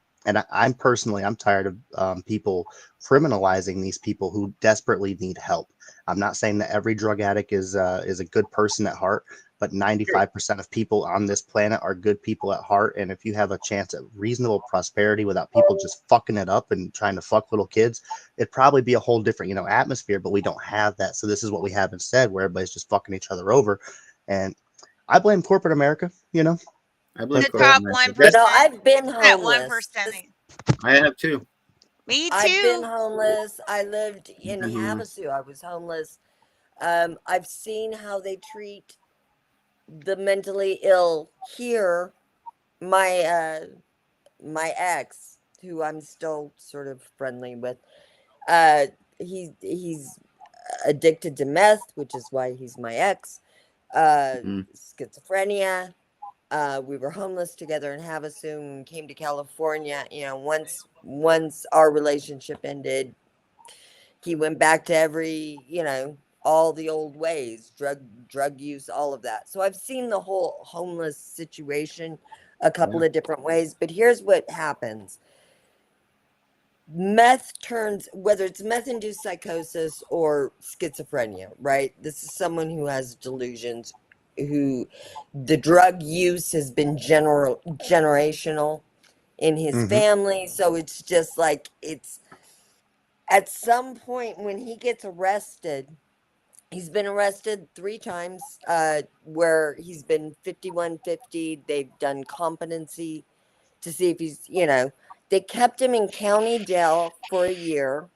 I'm tired of people criminalizing these people who desperately need help. I'm not saying that every drug addict is a good person at heart, but 95% of people on this planet are good people at heart. And if you have a chance at reasonable prosperity without people just fucking it up and trying to fuck little kids, it'd probably be a whole different, atmosphere, but we don't have that. So this is what we have instead, where everybody's just fucking each other over. And I blame corporate America, I I blame The COVID. top You know, 1%. I've been That homeless. 1%. I have too. Me I've been too. homeless. I lived in been homeless. Havasu. I was homeless. I've seen how they treat the mentally ill here. My my ex, who I'm still sort of friendly with, he's addicted to meth, which is why he's my ex. Schizophrenia. We were homeless together in Havasu and came to California. You know, once our relationship ended, he went back to all the old ways, drug use, all of that. So I've seen the whole homeless situation a couple of different ways, but here's what happens. Meth turns, whether it's meth-induced psychosis or schizophrenia, right? This is someone who has delusions, who the drug use has been generational in his family. So it's just like, it's at some point when he gets arrested, he's been arrested 3 times, where he's been 5150. They've done competency to see if he's, they kept him in county jail for a year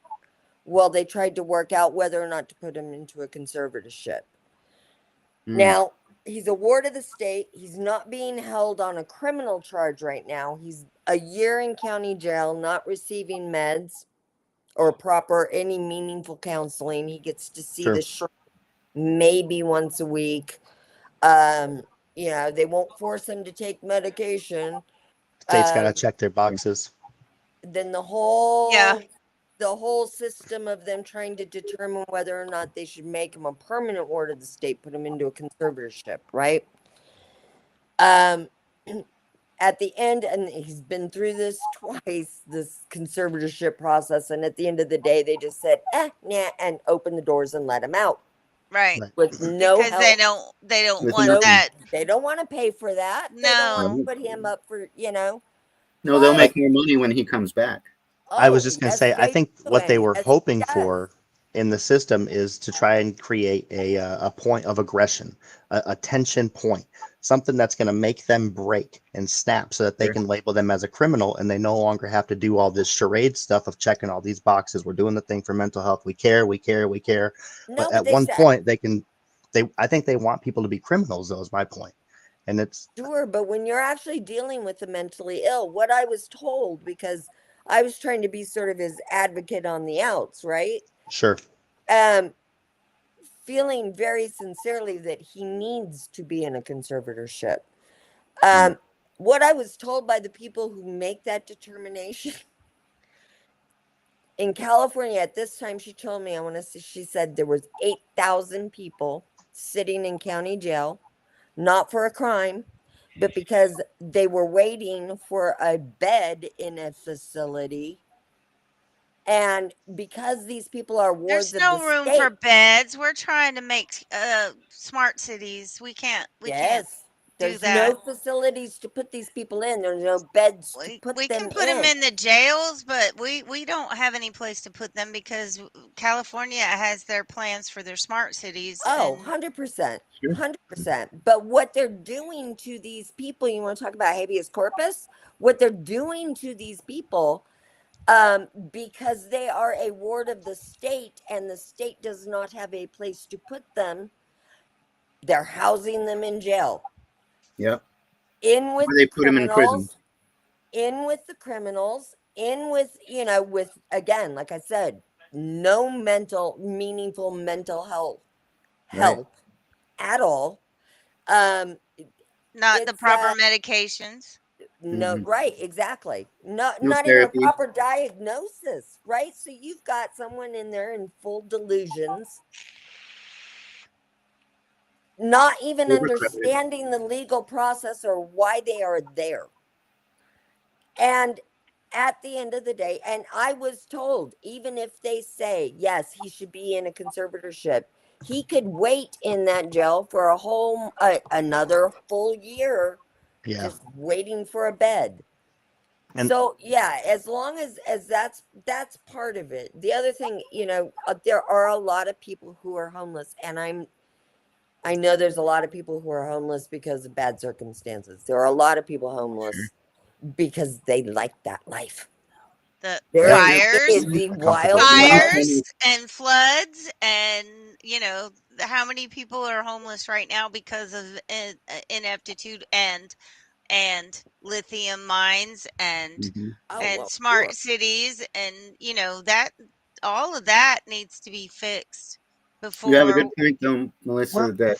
while they tried to work out whether or not to put him into a conservatorship. Now, he's a ward of the state. He's not being held on a criminal charge right now. He's a year in county jail, not receiving meds or proper any meaningful counseling. He gets to see the shrink maybe once a week. They won't force him to take medication. State's got to check their boxes. Then the whole system of them trying to determine whether or not they should make him a permanent ward of the state, put him into a conservatorship, right? At the end, and he's been through this twice, this conservatorship process, and at the end of the day, they just said, nah, and open the doors and let him out. Right. With no because help. they don't want that. They don't want to pay for that. No. They don't want to put him up for, No, they'll make more money when he comes back. I was just going to say, I think what they were hoping for in the system is to try and create a point of aggression, a tension point, something that's going to make them break and snap so that they can label them as a criminal, and they no longer have to do all this charade stuff of checking all these boxes. We're doing the thing for mental health. We care. But at one point I think they want people to be criminals, though, is my point. And it's sure, but when you're actually dealing with the mentally ill, what I was told, because I was trying to be sort of his advocate on the outs, right? Sure. Feeling very sincerely that he needs to be in a conservatorship. What I was told by the people who make that determination in California at this time, she told me, she said there was 8,000 people sitting in county jail, not for a crime, but because they were waiting for a bed in a facility. And because these people are wards There's no of the room state, for beds. We're trying to make smart cities. We can't do there's that. no facilities to put these people in. There's no beds to put We them can put them in the jails, but we don't have any place to put them because California has their plans for their smart cities. Oh, 100%. 100%. But what they're doing to these people, you want to talk about habeas corpus? What they're doing to these people, because they are a ward of the state and the state does not have a place to put them, they're housing them in jail. Yep. In with they put them in prison. In with the criminals, in with, with, again, like I said, no meaningful mental health help at all. Not the proper medications. No, right, exactly. Not even a proper diagnosis, right? So you've got someone in there in full delusions, not even understanding the legal process or why they are there. And at the end of the day, and I was told, even if they say, yes, he should be in a conservatorship, he could wait in that jail for another full year, just waiting for a bed. And so, as long as that's part of it. The other thing, there are a lot of people who are homeless, and I know there's a lot of people who are homeless because of bad circumstances. There are a lot of people homeless because they like that life. The There fires, is the wild fires and floods, and how many people are homeless right now because of ineptitude and lithium mines and smart cities, and that all of that needs to be fixed You have a before. good point, though, Melissa, that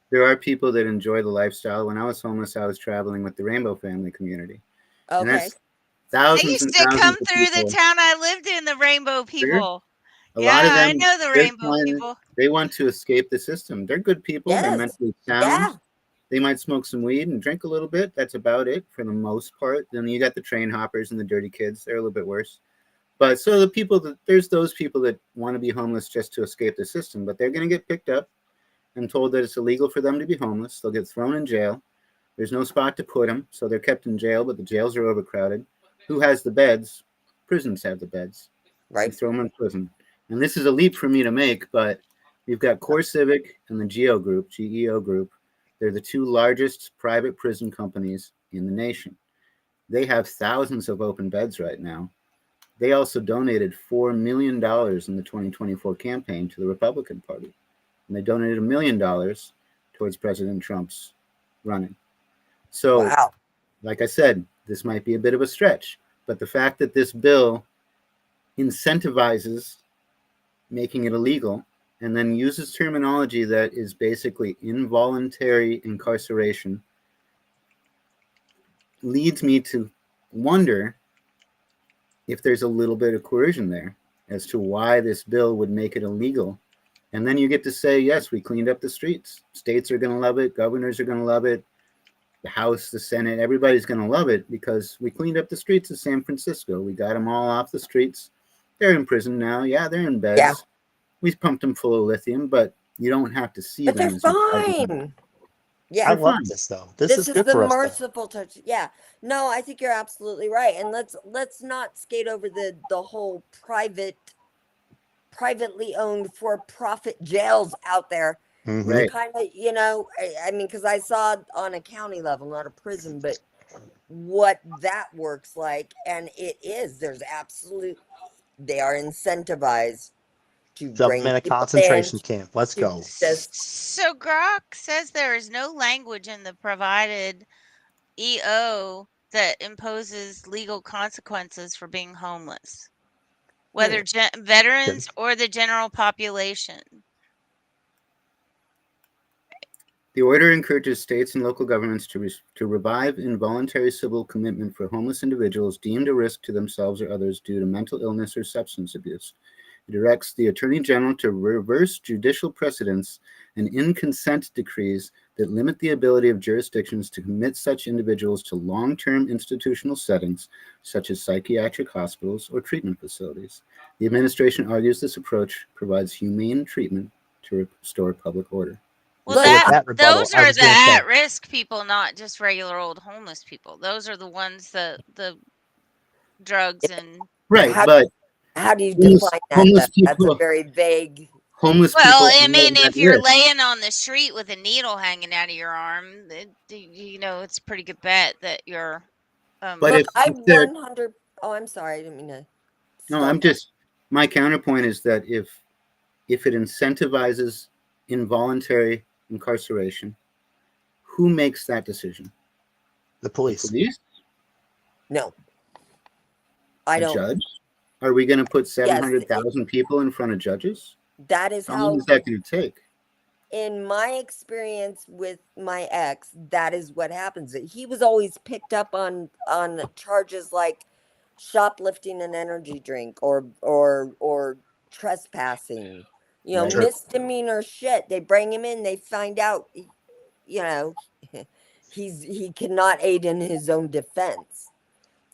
there are people that enjoy the lifestyle. When I was homeless, I was traveling with the Rainbow Family community. And Okay. that's thousands They used and to come thousands of through the people. town I lived in, the Rainbow people. A lot of I them, know the Rainbow people. they want to escape the system. They're good people. They're Yes. mentally sound. They might smoke some weed and drink a little bit. That's about it for the most part. Then you got the train hoppers and the dirty kids. They're a little bit worse. But so the people there's those people that want to be homeless just to escape the system, but they're going to get picked up and told that it's illegal for them to be homeless. They'll get thrown in jail. There's no spot to put them, so they're kept in jail, but the jails are overcrowded. Who has the beds? Prisons have the beds. Right. You throw them in prison. And this is a leap for me to make, but we've got Core Civic and the GEO Group. They're the two largest private prison companies in the nation. They have thousands of open beds right now. They also donated $4 million in the 2024 campaign to the Republican Party. And they donated $1 million towards President Trump's running. So, like I said, this might be a bit of a stretch, but the fact that this bill incentivizes making it illegal and then uses terminology that is basically involuntary incarceration leads me to wonder if there's a little bit of coercion there as to why this bill would make it illegal. And then you get to say, yes, we cleaned up the streets. States are going to love it. Governors are going to love it. The House, the Senate, everybody's going to love it because we cleaned up the streets of San Francisco. We got them all off the streets. They're in prison now. Yeah, they're in beds. Yeah. We pumped them full of lithium, but you don't have to see them. They're fine. Yeah, I love this though. This is good the for us. merciful touch. Yeah. No, I think you're absolutely right. And let's not skate over the whole privately owned for-profit jails out there. Right. Kind of, I mean, because I saw on a county level, not a prison, but what that works like, and they are incentivized to bring them in a concentration camp. Let's go. So Grok says there is no language in the provided EO that imposes legal consequences for being homeless, whether veterans or the general population. The order encourages states and local governments to revive involuntary civil commitment for homeless individuals deemed a risk to themselves or others due to mental illness or substance abuse. It directs the Attorney General to reverse judicial precedents and in-consent decrees that limit the ability of jurisdictions to commit such individuals to long-term institutional settings, such as psychiatric hospitals or treatment facilities. The administration argues this approach provides humane treatment to restore public order. Well, those are the at-risk people, not just regular old homeless people. Those are the ones the drugs and but how do you define that? That's a very vague. Homeless people. Well, I mean, if you're laying on the street with a needle hanging out of your arm, it's a pretty good bet that you're. But I 100. Oh, I'm sorry. I didn't mean to. No, my counterpoint is that if it incentivizes involuntary incarceration, who makes that decision? The police. The police? No. I don't. Judge? Are we going to put 700,000 people in front of judges? That is how long is that going to take? In my experience with my ex, that is what happens. He was always picked up on charges like shoplifting an energy drink or trespassing. Misdemeanor shit. They bring him in, they find out, he cannot aid in his own defense.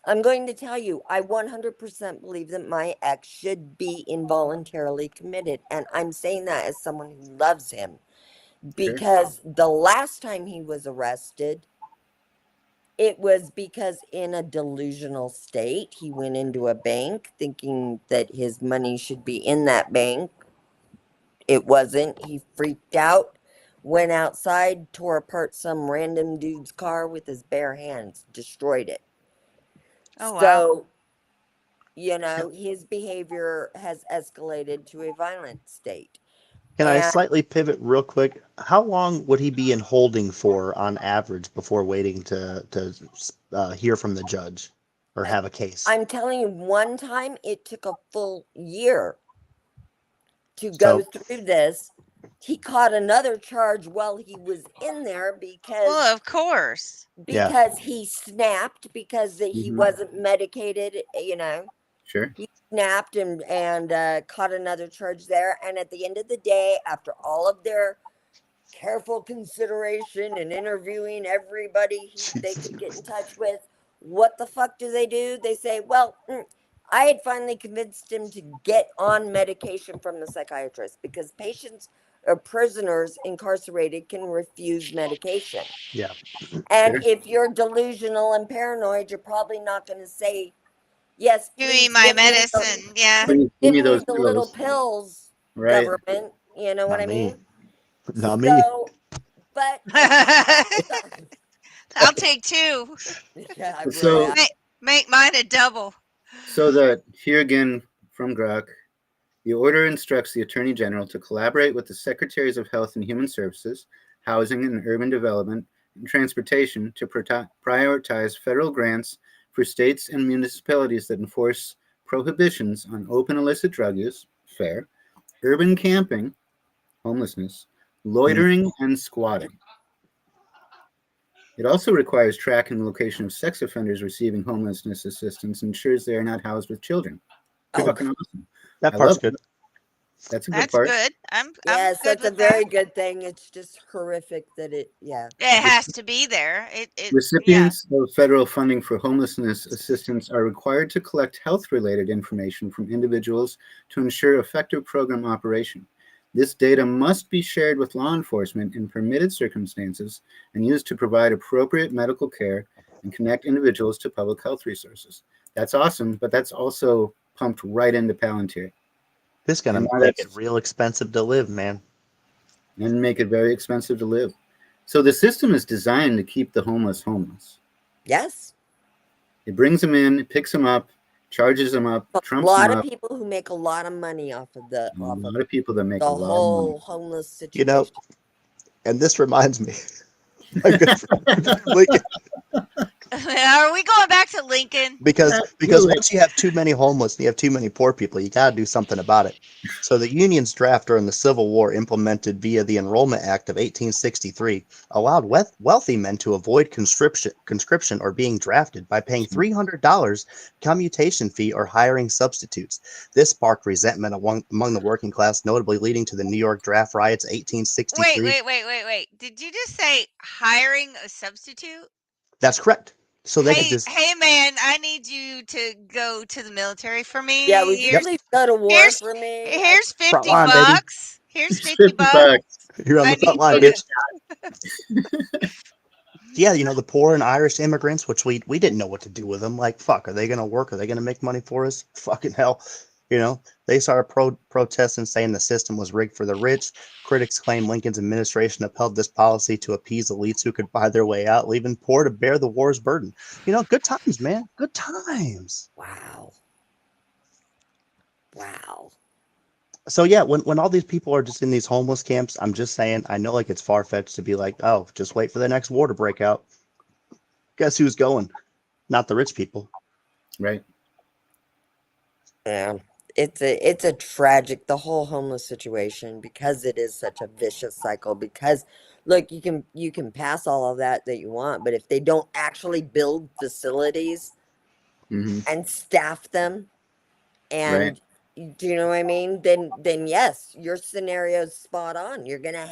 I'm going to tell you, I 100% believe that my ex should be involuntarily committed. And I'm saying that as someone who loves him. Because the last time he was arrested, it was because in a delusional state, he went into a bank thinking that his money should be in that bank. It wasn't. He freaked out, went outside, tore apart some random dude's car with his bare hands, destroyed it. Oh, wow. So, you know, his behavior has escalated to a violent state. Can I slightly pivot real quick? How long would he be in holding for on average before waiting to hear from the judge or have a case? I'm telling you, one time it took a full year to go through this. He caught another charge while he was in there because, well, of course, because he snapped because he wasn't medicated, you know. Sure. He snapped and caught another charge there. And at the end of the day, after all of their careful consideration and interviewing everybody they could get in touch with, what the fuck do? They say, well, I had finally convinced him to get on medication from the psychiatrist because patients or prisoners incarcerated can refuse medication. Yeah. And if you're delusional and paranoid, you're probably not going to say, yes, give me my medicine. Yeah. Give me those the little pills, right? Government. You know what I mean? Not me. But I'll take 2. Yeah, I So- will. Make mine a double. So that here again from Grok, the order instructs the Attorney General to collaborate with the Secretaries of Health and Human Services, Housing and Urban Development, and Transportation to prioritize federal grants for states and municipalities that enforce prohibitions on open illicit drug use, fair, urban camping, homelessness, loitering, and squatting. It also requires tracking the location of sex offenders receiving homelessness assistance and ensures they are not housed with children. Fucking awesome. That part's good. That's a good That's part. good. I'm Yes, good that's a with very that. good thing. It's just horrific that It has to be there. Recipients of federal funding for homelessness assistance are required to collect health-related information from individuals to ensure effective program operation. This data must be shared with law enforcement in permitted circumstances and used to provide appropriate medical care and connect individuals to public health resources. That's awesome, but that's also pumped right into Palantir. This is going to make it real expensive to live, man. And make it very expensive to live. So the system is designed to keep the homeless homeless. Yes. It brings them in, it picks them up, charges them up, trumps them up. A lot of people who make a lot of money off of the lot of people that make the a lot of whole money. homeless situation. You know, and this reminds me. My good friend, Lincoln. Are we going back to Lincoln? Because once you have too many homeless, you have too many poor people, you got to do something about it. So the Union's draft during the Civil War, implemented via the Enrollment Act of 1863, allowed wealthy men to avoid conscription or being drafted by paying $300 commutation fee or hiring substitutes. This sparked resentment among the working class, notably leading to the New York draft riots of 1863. Wait. Did you just say hiring a substitute? That's correct. So they could just, hey man, I need you to go to the military for me. Yeah, would you please go to war for me? Here's 50 Front line, baby. bucks. Here's 50 bucks. You're on the front line, bitch. Yeah, you know, the poor and Irish immigrants, which we didn't know what to do with them. Like, fuck, are they going to work? Are they going to make money for us? Fucking hell. You know, they started protesting, saying the system was rigged for the rich. Critics claim Lincoln's administration upheld this policy to appease elites who could buy their way out, leaving poor to bear the war's burden. You know, good times, man. Good times. Wow. So yeah, when all these people are just in these homeless camps, I'm just saying, I know like it's far-fetched to be like, oh, just wait for the next war to break out. Guess who's going? Not the rich people. Right. Yeah. It's a tragic, the whole homeless situation, because it is such a vicious cycle. Because look, you can pass all of that you want, but if they don't actually build facilities and staff them, and do you know what I mean? Then yes, your scenario's spot on. You're gonna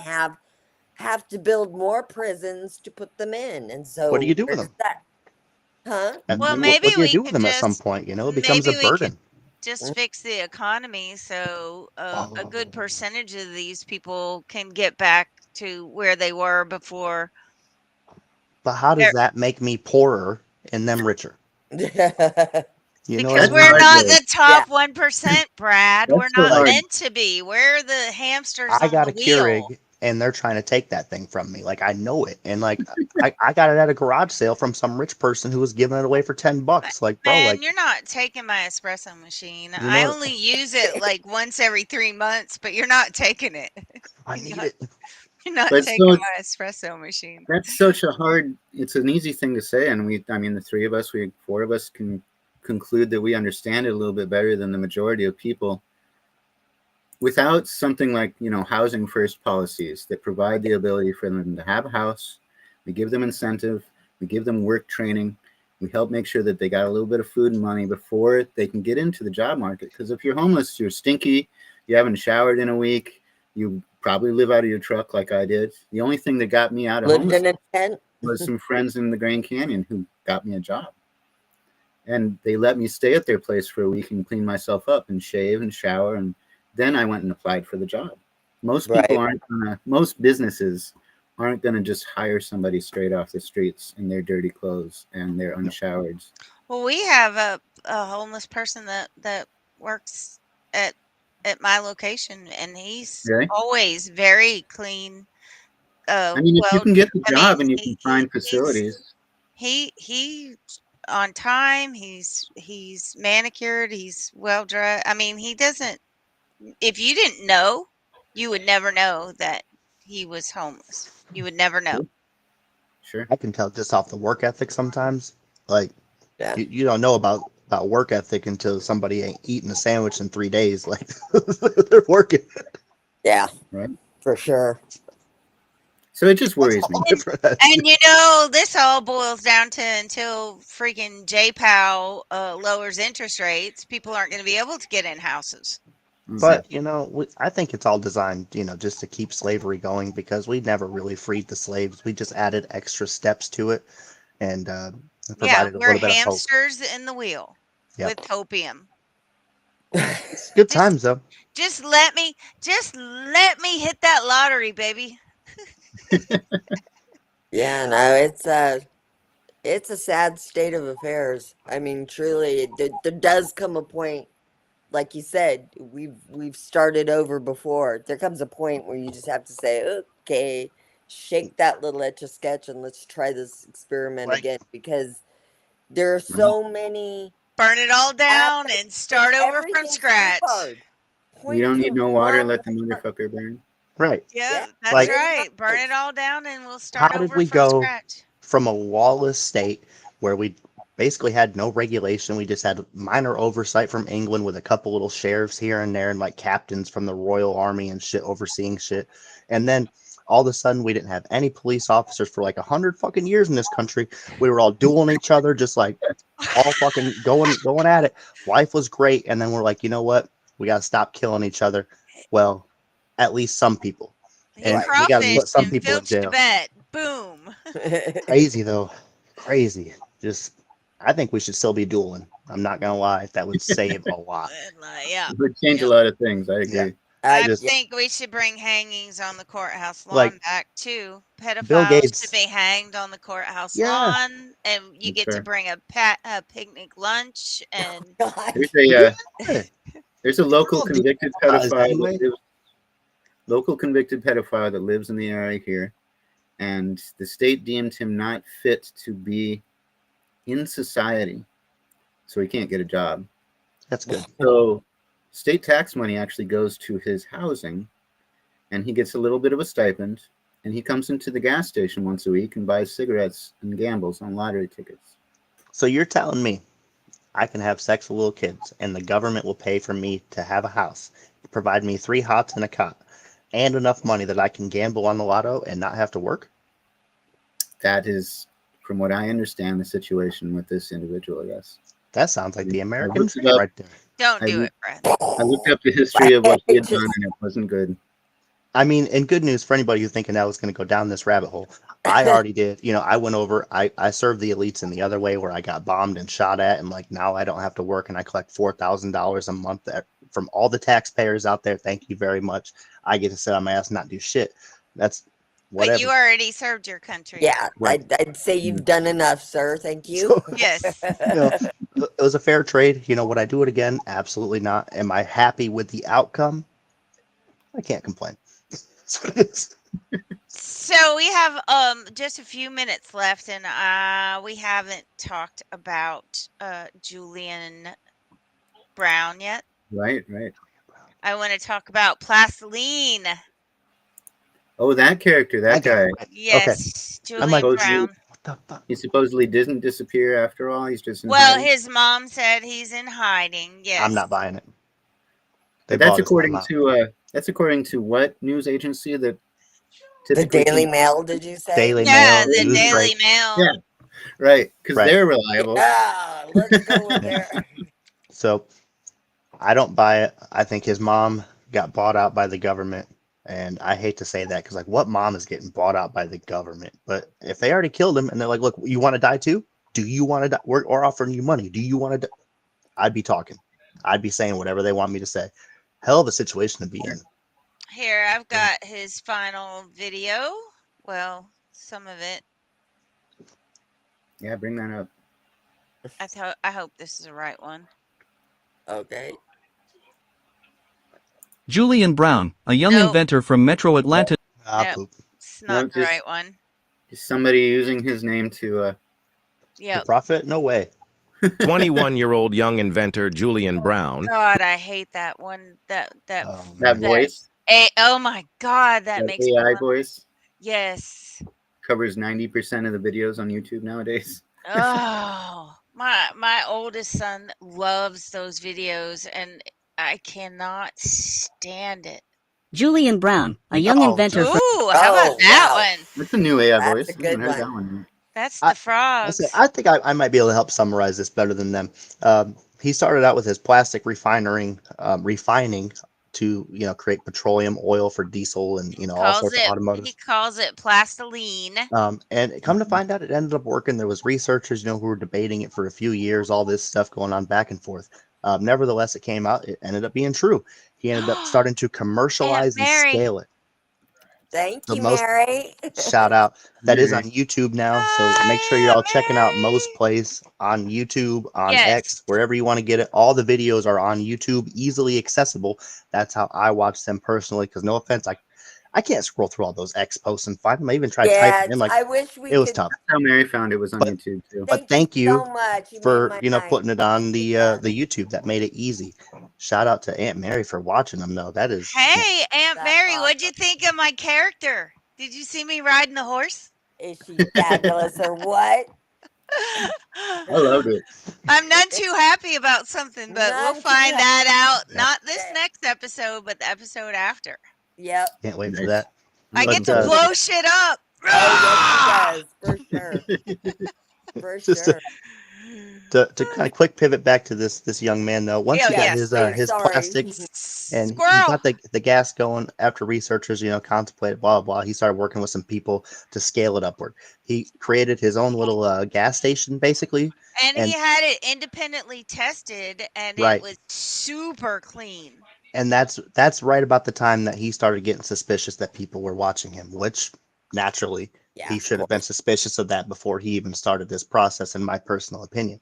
have to build more prisons to put them in, and so What do you do with them? Huh? Well, And maybe what do you we do with could them at some just- point? You know, it becomes a maybe we burden. Just fix the economy so a good percentage of these people can get back to where they were before. But how does that make me poorer and them richer? You know what I Because mean? we're not the top 1%, Brad. That's We're so not hard. meant to be. We're the hamsters I on got the a Keurig. wheel. and they're trying to take that thing from me. Like, I know it. And like, I got it at a garage sale from some rich person who was giving it away for $10. Like, bro, Man, like, you're not taking my espresso machine. you I know, only use it like once every 3 months, but you're not taking it. I need it. You're not But taking so my espresso machine. that's such a hard. It's an easy thing to say, and the four of us can conclude that we understand it a little bit better than the majority of people. Without something like, housing first policies that provide the ability for them to have a house, we give them incentive, we give them work training, we help make sure that they got a little bit of food and money before they can get into the job market. Because if you're homeless, you're stinky, you haven't showered in a week, you probably live out of your truck like I did. The only thing that got me out of homelessness was some friends in the Grand Canyon who got me a job. And they let me stay at their place for a week and clean myself up and shave and shower, and then I went and applied for the job. Most businesses aren't gonna just hire somebody straight off the streets in their dirty clothes and their unshowered. Well, we have a homeless person that works at my location, and he's always very clean. If you can get the job and you can find facilities. He on time. He's manicured. He's well dressed. I mean, he doesn't. If you didn't know, you would never know that he was homeless. You would never know. Sure. I can tell just off the work ethic sometimes. Like, you don't know about work ethic until somebody ain't eaten a sandwich in 3 days. Like, they're working. Yeah, right. For sure. So it just worries me. And this all boils down to until freaking Powell lowers interest rates, people aren't going to be able to get in houses. But, I think it's all designed, just to keep slavery going, because we never really freed the slaves. We just added extra steps to it and provided a little bit of hope. We're hamsters in the wheel with opium. It's good times, though. Just let me hit that lottery, baby. Yeah, no, it's a sad state of affairs. I mean, truly, there does come a point, like you said, we've started over before. There comes a point where you just have to say, okay, shake that little Etch-a-Sketch and let's try this experiment again, because there are so many. Burn it all down and start over from scratch. You don't need no water, let the motherfucker burn. Right. Yeah, that's right. Burn it all down and we'll start over from scratch. From a lawless state where we basically had no regulation, we just had minor oversight from England with a couple little sheriffs here and there and like captains from the Royal Army and shit overseeing shit, and then all of a sudden we didn't have any police officers for like 100 fucking years in this country. We were all dueling each other, just like all fucking going at it. Life was great, and then we're like, you know what, we got to stop killing each other. Well, at least some people. And we got to put some people in jail. Boom. Crazy though. Crazy. Just, I think we should still be dueling. I'm not gonna lie. That would save a lot. Yeah. It would change a lot of things. I agree. Yeah. I think we should bring hangings on the courthouse lawn back too. Pedophiles Bill Gates should be hanged on the courthouse lawn, and you get to bring a picnic lunch. And there's a local convicted pedophile. Local convicted pedophile that lives in the area here, and the state deemed him not fit to be in society, so he can't get a job. That's good. So state tax money actually goes to his housing, and he gets a little bit of a stipend, and he comes into the gas station once a week and buys cigarettes and gambles on lottery tickets. So you're telling me I can have sex with little kids and the government will pay for me to have a house, provide me 3 hots and a cot, and enough money that I can gamble on the lotto and not have to work? That is, from what I understand, the situation with this individual, yes. That sounds like the American dream right there. Don't do it, Brad. I looked up the history of what he had done, and it wasn't good. I mean, and good news for anybody who's thinking I was going to go down this rabbit hole. I already did. I went over, I served the elites in the other way where I got bombed and shot at, and like now I don't have to work and I collect $4,000 a month from all the taxpayers out there. Thank you very much. I get to sit on my ass and not do shit. That's whatever. But you already served your country. Yeah, right. I'd say you've done enough, sir. Thank you. Yes. It was a fair trade. Would I do it again? Absolutely not. Am I happy with the outcome? I can't complain. That's what it is. So we have just a few minutes left, and we haven't talked about Julian Brown yet. Right. I want to talk about Placeline. Oh, that character, that guy. Yes, Julian Brown. What the fuck? He supposedly didn't disappear after all. He's just in Well, hiding. his mom said he's in hiding. Yes. I'm not buying it. But that's according to what news agency? The Daily Mail, did you say? Daily Yeah, Mail. the News Daily Break. Mail. Yeah, right, because Right. they're reliable. Yeah, let's go with there. So I don't buy it. I think his mom got bought out by the government. And I hate to say that because, like, what mom is getting bought out by the government? But if they already killed him and they're like, look, you want to die too? Do you want to die? We're offering you money. Do you want to die? I'd be talking. I'd be saying whatever they want me to say. Hell of a situation to be in. Here, I've got his final video. Well, some of it. Yeah, bring that up. I hope this is the right one. Okay. Julian Brown, a young inventor from Metro Atlanta. Nope, it's not the right one. Is somebody using his name to Yeah. Profit? No way. 21-year-old young inventor Julian Brown. God, I hate that one. That voice? Oh my God, that makes me AI laugh. voice Yes. covers 90% of the videos on YouTube nowadays. Oh, my oldest son loves those videos, and I cannot stand it. Julian Brown, a young inventor. Ooh, how about that one? That's a new AI voice. a good I haven't heard one. that one. That's the frogs. I think I might be able to help summarize this better than them. He started out with his plastic refining to create petroleum oil for diesel and all sorts of automotive. He calls it plastiline. And come to find out, it ended up working. There was researchers who were debating it for a few years. All this stuff going on back and forth. Nevertheless, it came out. It ended up being true. He ended up starting to commercialize and scale it. Thank you, Mary. Shout out. That is on YouTube now. So make sure you're all checking out Mo's Place on YouTube, on X, wherever you want to get it. All the videos are on YouTube, easily accessible. That's how I watch them personally. Because no offense, I can't scroll through all those X posts and find them. I even tried typing in. Like, I wish it was tough. That's how Mary found it was on YouTube too. But thank you so much. for putting it on the YouTube. That made it easy. Shout out to Aunt Mary for watching them though. That is. Hey, Aunt Mary, what'd you think of my character? Did you see me riding the horse? Is she fabulous or what? I loved it. I'm none too happy about something, but we'll find that out. Not this next episode, but the episode after. Yep. Can't wait for that. I get to blow shit up. Oh, yes, he does, for sure. Just to kind of quick pivot back to this young man though. Once he got his plastic and he got the gas going, after researchers contemplated blah blah, he started working with some people to scale it upward. He created his own little gas station basically, and he had it independently tested, and it was super clean. And that's right about the time that he started getting suspicious that people were watching him, which naturally he should have been suspicious of that before he even started this process, in my personal opinion.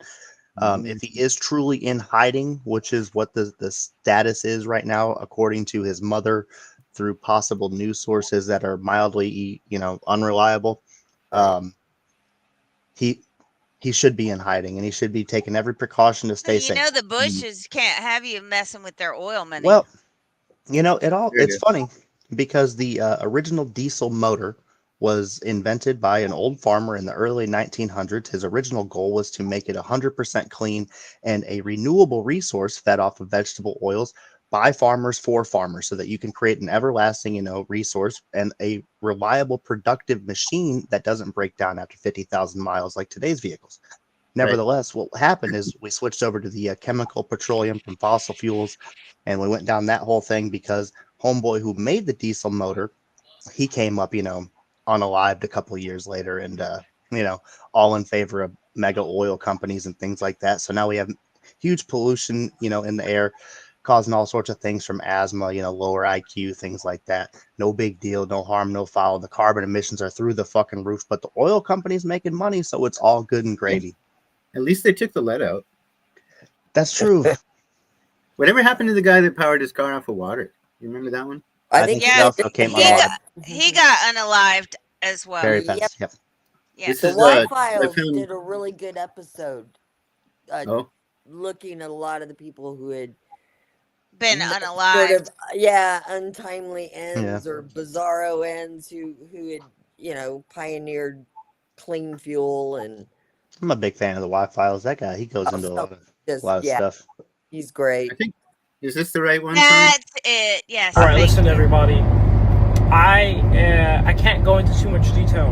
If he is truly in hiding, which is what the status is right now, according to his mother, through possible news sources that are mildly, unreliable, he should be in hiding, and he should be taking every precaution to stay safe. The Bushes can't have you messing with their oil money. Well, it's funny because the original diesel motor was invented by an old farmer in the early 1900s. His original goal was to make it 100% clean and a renewable resource fed off of vegetable oils by farmers for farmers, so that you can create an everlasting, resource and a reliable, productive machine that doesn't break down after 50,000 miles like today's vehicles. Nevertheless, what happened is we switched over to the chemical petroleum from fossil fuels, and we went down that whole thing because homeboy who made the diesel motor, he came up, unalived a couple of years later, and all in favor of mega oil companies and things like that. So now we have huge pollution, in the air, causing all sorts of things from asthma, lower IQ, things like that. No big deal, no harm, no foul. The carbon emissions are through the fucking roof, but the oil company's making money, so it's all good and gravy. At least they took the lead out. That's true. Whatever happened to the guy that powered his car off of water? You remember that one? I think he also came on. he got unalived as well. Very fast. Yep. Yeah. The Y-Files did a really good episode. Oh. Looking at a lot of the people who had been sort unalived. of untimely ends or bizarro ends who had pioneered clean fuel. And I'm a big fan of the Y-Files. That guy, he goes into a lot of stuff. He's great. I think, is this the right one? That's it. Yes. All right, listen, everybody. I can't go into too much detail,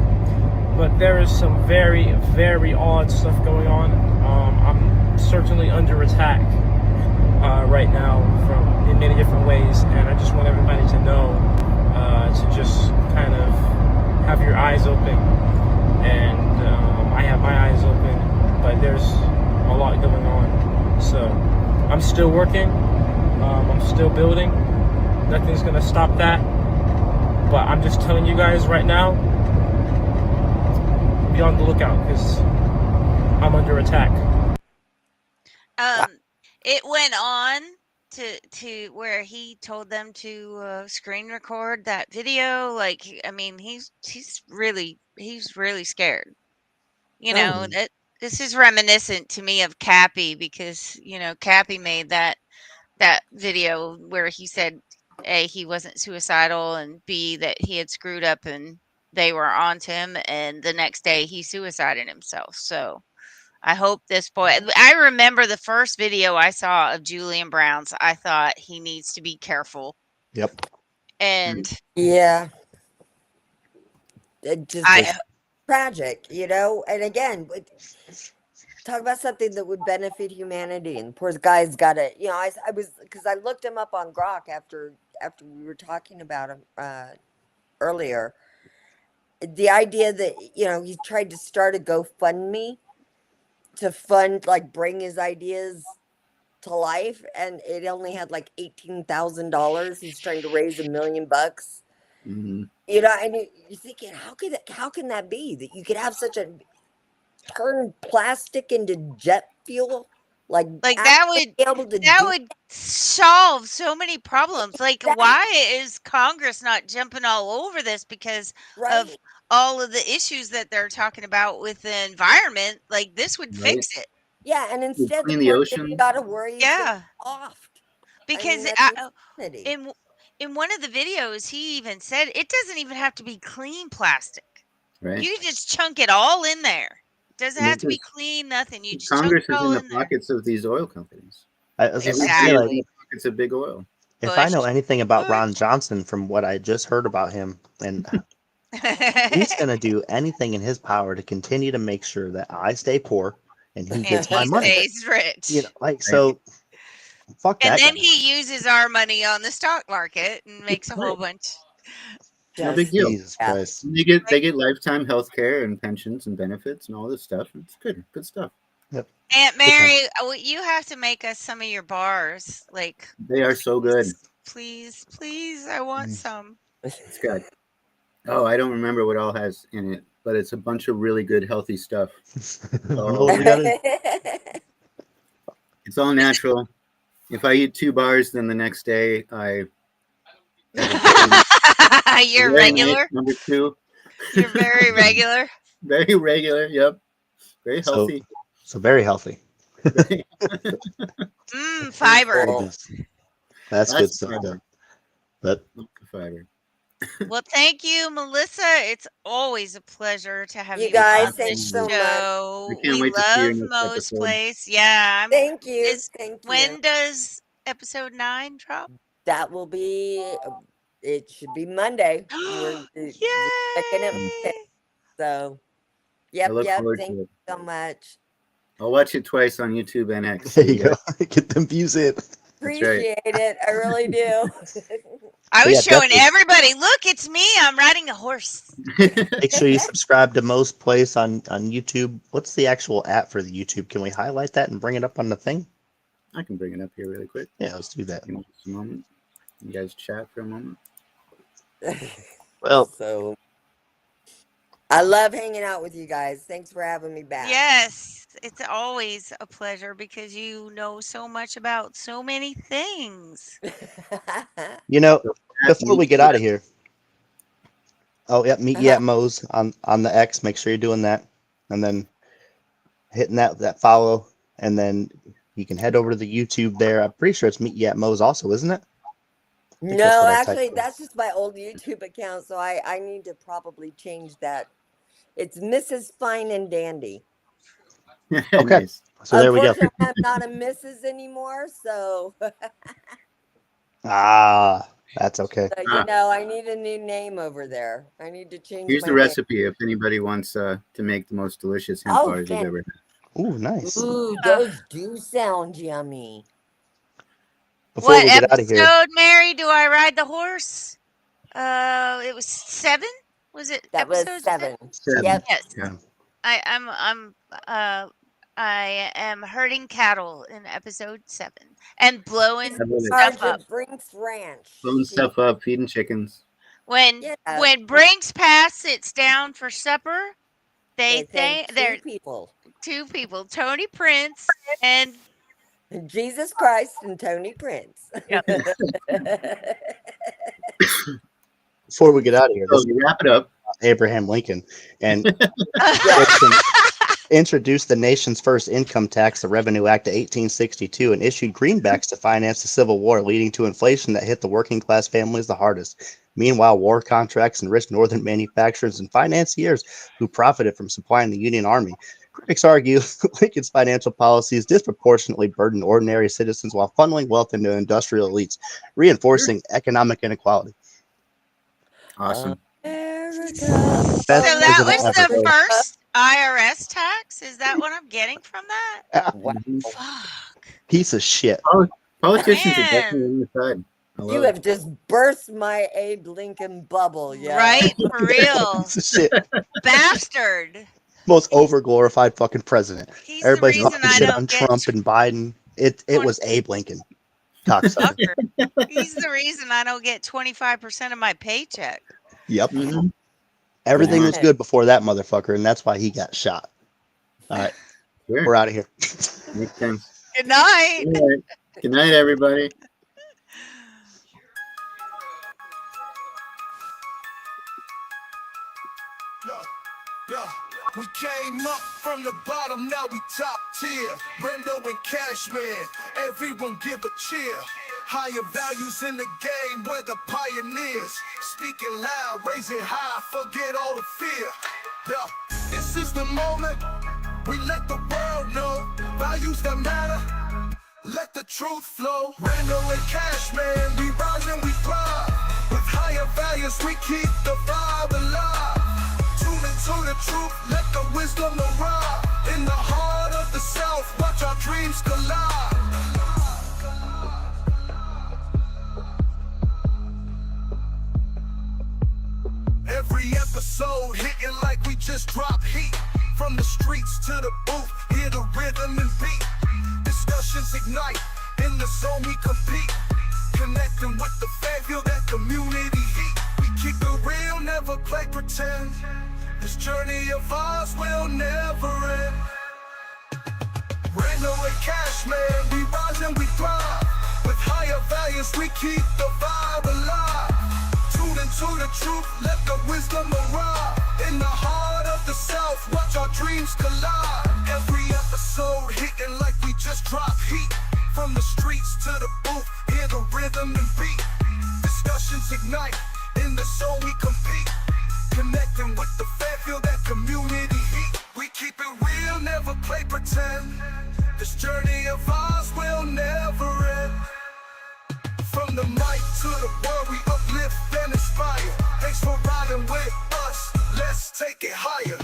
but there is some very, very odd stuff going on. I'm certainly under attack right now in many different ways, and I just want everybody to know to just kind of have your eyes open. And I have my eyes open, but there's a lot going on. So I'm still working. I'm still building. Nothing's gonna stop that. But I'm just telling you guys right now, be on the lookout because I'm under attack. It went on to where he told them to screen record that video. Like, I mean, he's really scared. You know, that this is reminiscent to me of Cappy because, Cappy made that video where he said A, he wasn't suicidal, and B, that he had screwed up and they were onto him, and the next day he suicided himself. So I hope this boy, I remember the first video I saw of Julian Brown's, I thought he needs to be careful. Yep. And yeah, it just tragic, and again, talk about something that would benefit humanity, and poor guy's got it. I was, because I looked him up on Grok after we were talking about him earlier. The idea that he tried to start a GoFundMe to fund, like, bring his ideas to life, and it only had like $18,000. He's trying to raise $1 million. Mm-hmm. And you're thinking, how can that be that you could have such a turn plastic into jet fuel? Like that would solve so many problems. Like, why is Congress not jumping all over this because of all of the issues that they're talking about with the environment? Like, this would fix it. Yeah, and instead the ocean. You gotta worry off. Because in one of the videos, he even said it doesn't even have to be clean plastic. Right. You just chunk it all in there. Doesn't have to be clean, nothing. You just Congress chunk it all is in the pockets of these oil companies. I was gonna say, like, pockets of big oil. If I know anything about Ron Johnson from what I just heard about him, and he's gonna do anything in his power to continue to make sure that I stay poor and he gets my money. He stays rich. So fuck that. And then he uses our money on the stock market and makes a whole bunch. No big deal. Jesus Christ. They get lifetime health care and pensions and benefits and all this stuff. It's good stuff. Yep. Aunt Mary, you have to make us some of your bars. Like, they are so good. Please, I want some. It's good. Oh, I don't remember what all has in it, but it's a bunch of really good healthy stuff. It's all natural. If I eat 2 bars, then the next day You're regular. Number 2. You're very regular. Very regular. Yep. Very healthy. So very healthy. Fiber. That's good stuff. But fiber. Well, thank you, Melissa. It's always a pleasure to have you guys. On Thanks this so show. much. We love Mo's Place. Yeah. Thank you. Thank you. When does episode 9 drop? That will be. It should be Monday. Yay! So, yep. forward Thank to you it. so much. I'll watch it twice on YouTube and X. There you go. Get them views in. Appreciate it. I really do. I was showing everybody, look, it's me. I'm riding a horse. Make sure you subscribe to Mo's Place on YouTube. What's the actual app for the YouTube? Can we highlight that and bring it up on the thing? I can bring it up here really quick. Yeah, let's do that. Just a moment. You guys chat for a moment. Well, so I love hanging out with you guys. Thanks for having me back. Yes, it's always a pleasure because you know so much about so many things. Before we get out of here, Oh, yep. Meet you at Moe's on the X. Make sure you're doing that, and then hitting that follow, and then you can head over to the YouTube there. I'm pretty sure it's Meet You at Moe's also, isn't it? No, actually, that's just my old YouTube account, so I need to probably change that. It's Mrs. Fine and Dandy. Okay, so there we go. Unfortunately, I'm not a Mrs. anymore, so. That's okay. So, you know, I need a new name over there. I need to change. Here's my the name. recipe if anybody wants to make the most delicious hemp bars you've ever had. Ooh, nice. Ooh, those do sound yummy. Before What we get out of here, episode, Mary? Do I ride the horse? It was 7. Was it? That was episode 7. 7. Yep. Yes. Yeah. I am herding cattle in episode 7 and blowing Charge stuff up. of Brinks Ranch. Blowing stuff up, feeding chickens. When Brinks Pass sits down for supper, they think they're two people, Tony Prince and Jesus Christ and Tony Prince. Yep. before we get out of here, So to wrap it up, Abraham Lincoln and introduced the nation's first income tax, the Revenue Act of 1862, and issued greenbacks to finance the Civil War, leading to inflation that hit the working class families the hardest. Meanwhile, war contracts enriched northern manufacturers and financiers who profited from supplying the Union Army. Critics argue Lincoln's financial policies disproportionately burdened ordinary citizens while funneling wealth into industrial elites, reinforcing economic inequality. Awesome. So that was the first IRS tax? Is that what I'm getting from that? Fuck. Piece of shit. Politicians are definitely on your side. You have just burst my Abe Lincoln bubble, yeah. Right? For real. Piece of shit. Bastard. Most overglorified fucking president. He's Everybody's the reason talking I shit don't on get Trump and Biden. It was Abe Lincoln. Cocksucker. He's the reason I don't get 25% of my paycheck. Yep. Everything was good before that motherfucker, and that's why he got shot. All right. We're out of here. Makes sense. Good night. All right. Good night, everybody. We came up from the bottom, now we top tier. Brendo and Cashman, everyone give a cheer. Higher values in the game, we're the pioneers. Speaking loud, raising high, forget all the fear. This is the moment, we let the world know. Values that matter, let the truth flow. Brendo and Cashman, we rise and we thrive. With higher values, we keep the vibe alive. To the truth, let the wisdom arrive. In the heart of the South, watch our dreams collide. Every episode hitting like we just dropped heat. From the streets to the booth, hear the rhythm and beat. Discussions ignite, in the zone we compete. Connecting with the fan, feel that community heat. We keep it real, never play pretend. This journey of ours will never end. Brando and Cashman, we rise and we thrive. With higher values, we keep the vibe alive. Tune into the truth, let the wisdom arrive. In the heart of the South, watch our dreams collide. Every episode hitting like we just dropped heat. From the streets to the booth, hear the rhythm and beat. Discussions ignite, in the zone we compete. Connecting with the fan, feel that community heat. We keep it real, never play pretend. This journey of ours will never end. From the mic to the world, we uplift and inspire. Thanks for riding with us, let's take it higher.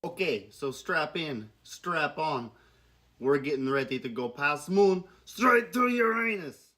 Okay, so strap in, strap on. We're getting ready to go past moon, straight to Uranus.